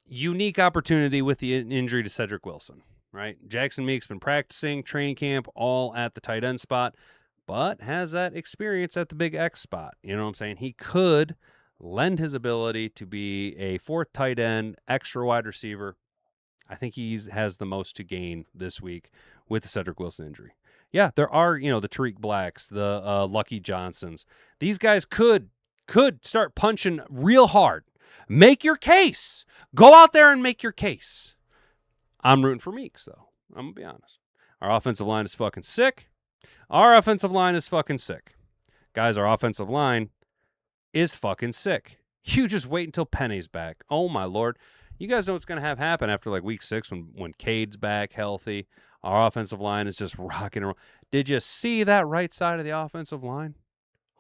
unique opportunity with the injury to Cedrick Wilson, right? Jackson Meeks been practicing, training camp, all at the tight end spot, but has that experience at the big X spot. You know what I'm saying? He could lend his ability to be a fourth tight end, extra wide receiver. I think he has the most to gain this week with the Cedrick Wilson injury. Yeah, there are, the Tariq Blacks, the Lucky Johnsons. These guys could start punching real hard. Make your case. Go out there and make your case. I'm rooting for Meeks, though. I'm going to be honest. Our offensive line is fucking sick. Guys, our offensive line is fucking sick. You just wait until Penny's back. Oh, my Lord. You guys know what's going to happen after week 6 when Cade's back healthy. Our offensive line is just rocking and roll. Did you see that right side of the offensive line?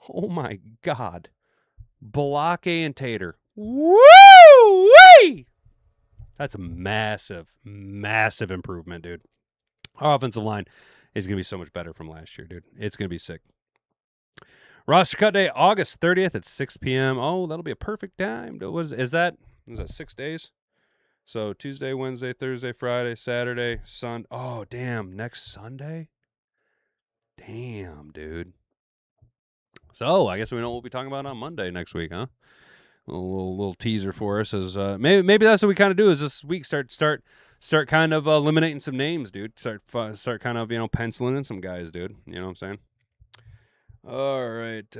Oh, my God. Balake and Tater. Woo-wee! That's a massive, massive improvement, dude. Our offensive line is going to be so much better from last year, dude. It's going to be sick. Roster cut day, August 30th at 6 p.m. Oh, that'll be a perfect time. Is that 6 days? So Tuesday, Wednesday, Thursday, Friday, Saturday, Sunday. Oh, damn. Next Sunday? Damn, dude. So I guess we know what we'll be talking about on Monday next week, huh? A little teaser for us is maybe that's what we kind of do is this week start kind of eliminating some names, dude. Start kind of penciling in some guys, dude. You know what I'm saying? All right,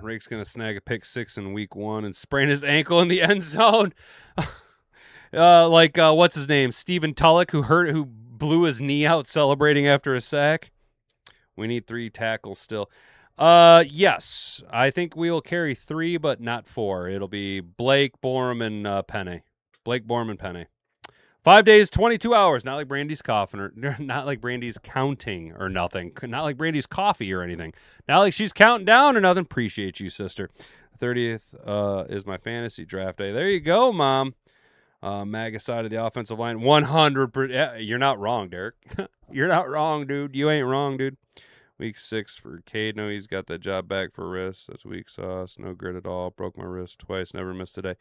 Rake's gonna snag a pick 6 in week 1 and sprain his ankle in the end zone. What's his name? Stephen Tulloch, who blew his knee out celebrating after a sack. We need 3 tackles still. Yes, I think we will carry 3, but not 4. It'll be Blake, Borum, and Penne. Blake, Borum, and Penne. 5 days, 22 hours. Not like Brandy's coughing, or not like Brandy's counting or nothing. Not like Brandy's coffee or anything. Not like she's counting down or nothing. Appreciate you, sister. 30th is my fantasy draft day. There you go, Mom. MAGA side of the offensive line, 100%. Yeah, you're not wrong, Derek. You're not wrong, dude. You ain't wrong, dude. Week 6 for Cade. No, he's got that job back for wrist. That's weak sauce. No grit at all. Broke my wrist twice. Never missed today.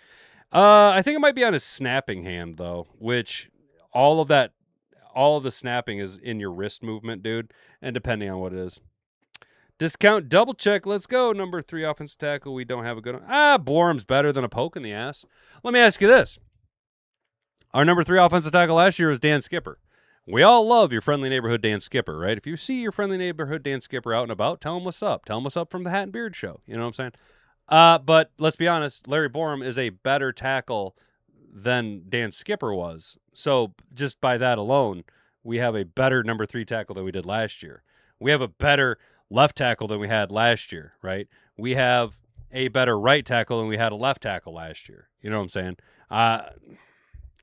I think it might be on his snapping hand, though, which all of the snapping is in your wrist movement, dude, and depending on what it is. Discount double check. Let's go. Number 3 offensive tackle. We don't have a good one. Borum's better than a poke in the ass. Let me ask you this. Our number 3 offensive tackle last year was Dan Skipper. We all love your friendly neighborhood Dan Skipper, right? If you see your friendly neighborhood Dan Skipper out and about, tell him what's up. Tell him what's up from the Hat and Beard Show. You know what I'm saying? But let's be honest, Larry Borum is a better tackle than Dan Skipper was. So just by that alone, we have a better number 3 tackle than we did last year. We have a better left tackle than we had last year, right? We have a better right tackle than we had a left tackle last year. You know what I'm saying?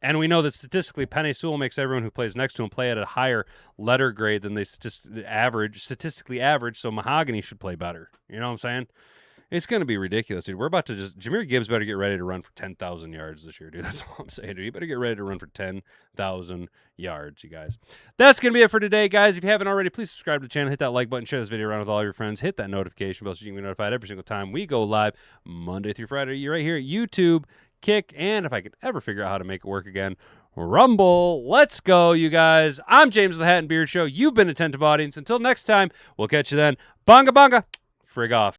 And we know that statistically, Penei Sewell makes everyone who plays next to him play at a higher letter grade than they statistically average, so Mahogany should play better. You know what I'm saying? It's going to be ridiculous, dude. We're about to Jahmyr Gibbs better get ready to run for 10,000 yards this year, dude. That's all I'm saying, dude. You better get ready to run for 10,000 yards, you guys. That's going to be it for today, guys. If you haven't already, please subscribe to the channel. Hit that like button. Share this video around with all your friends. Hit that notification bell so you can be notified every single time we go live Monday through Friday. You're right here at YouTube, Kick, and if I could ever figure out how to make it work again, Rumble. Let's go, you guys. I'm James of the Hat and Beard Show. You've been an attentive audience. Until next time, we'll catch you then. Bonga bonga. Frig off.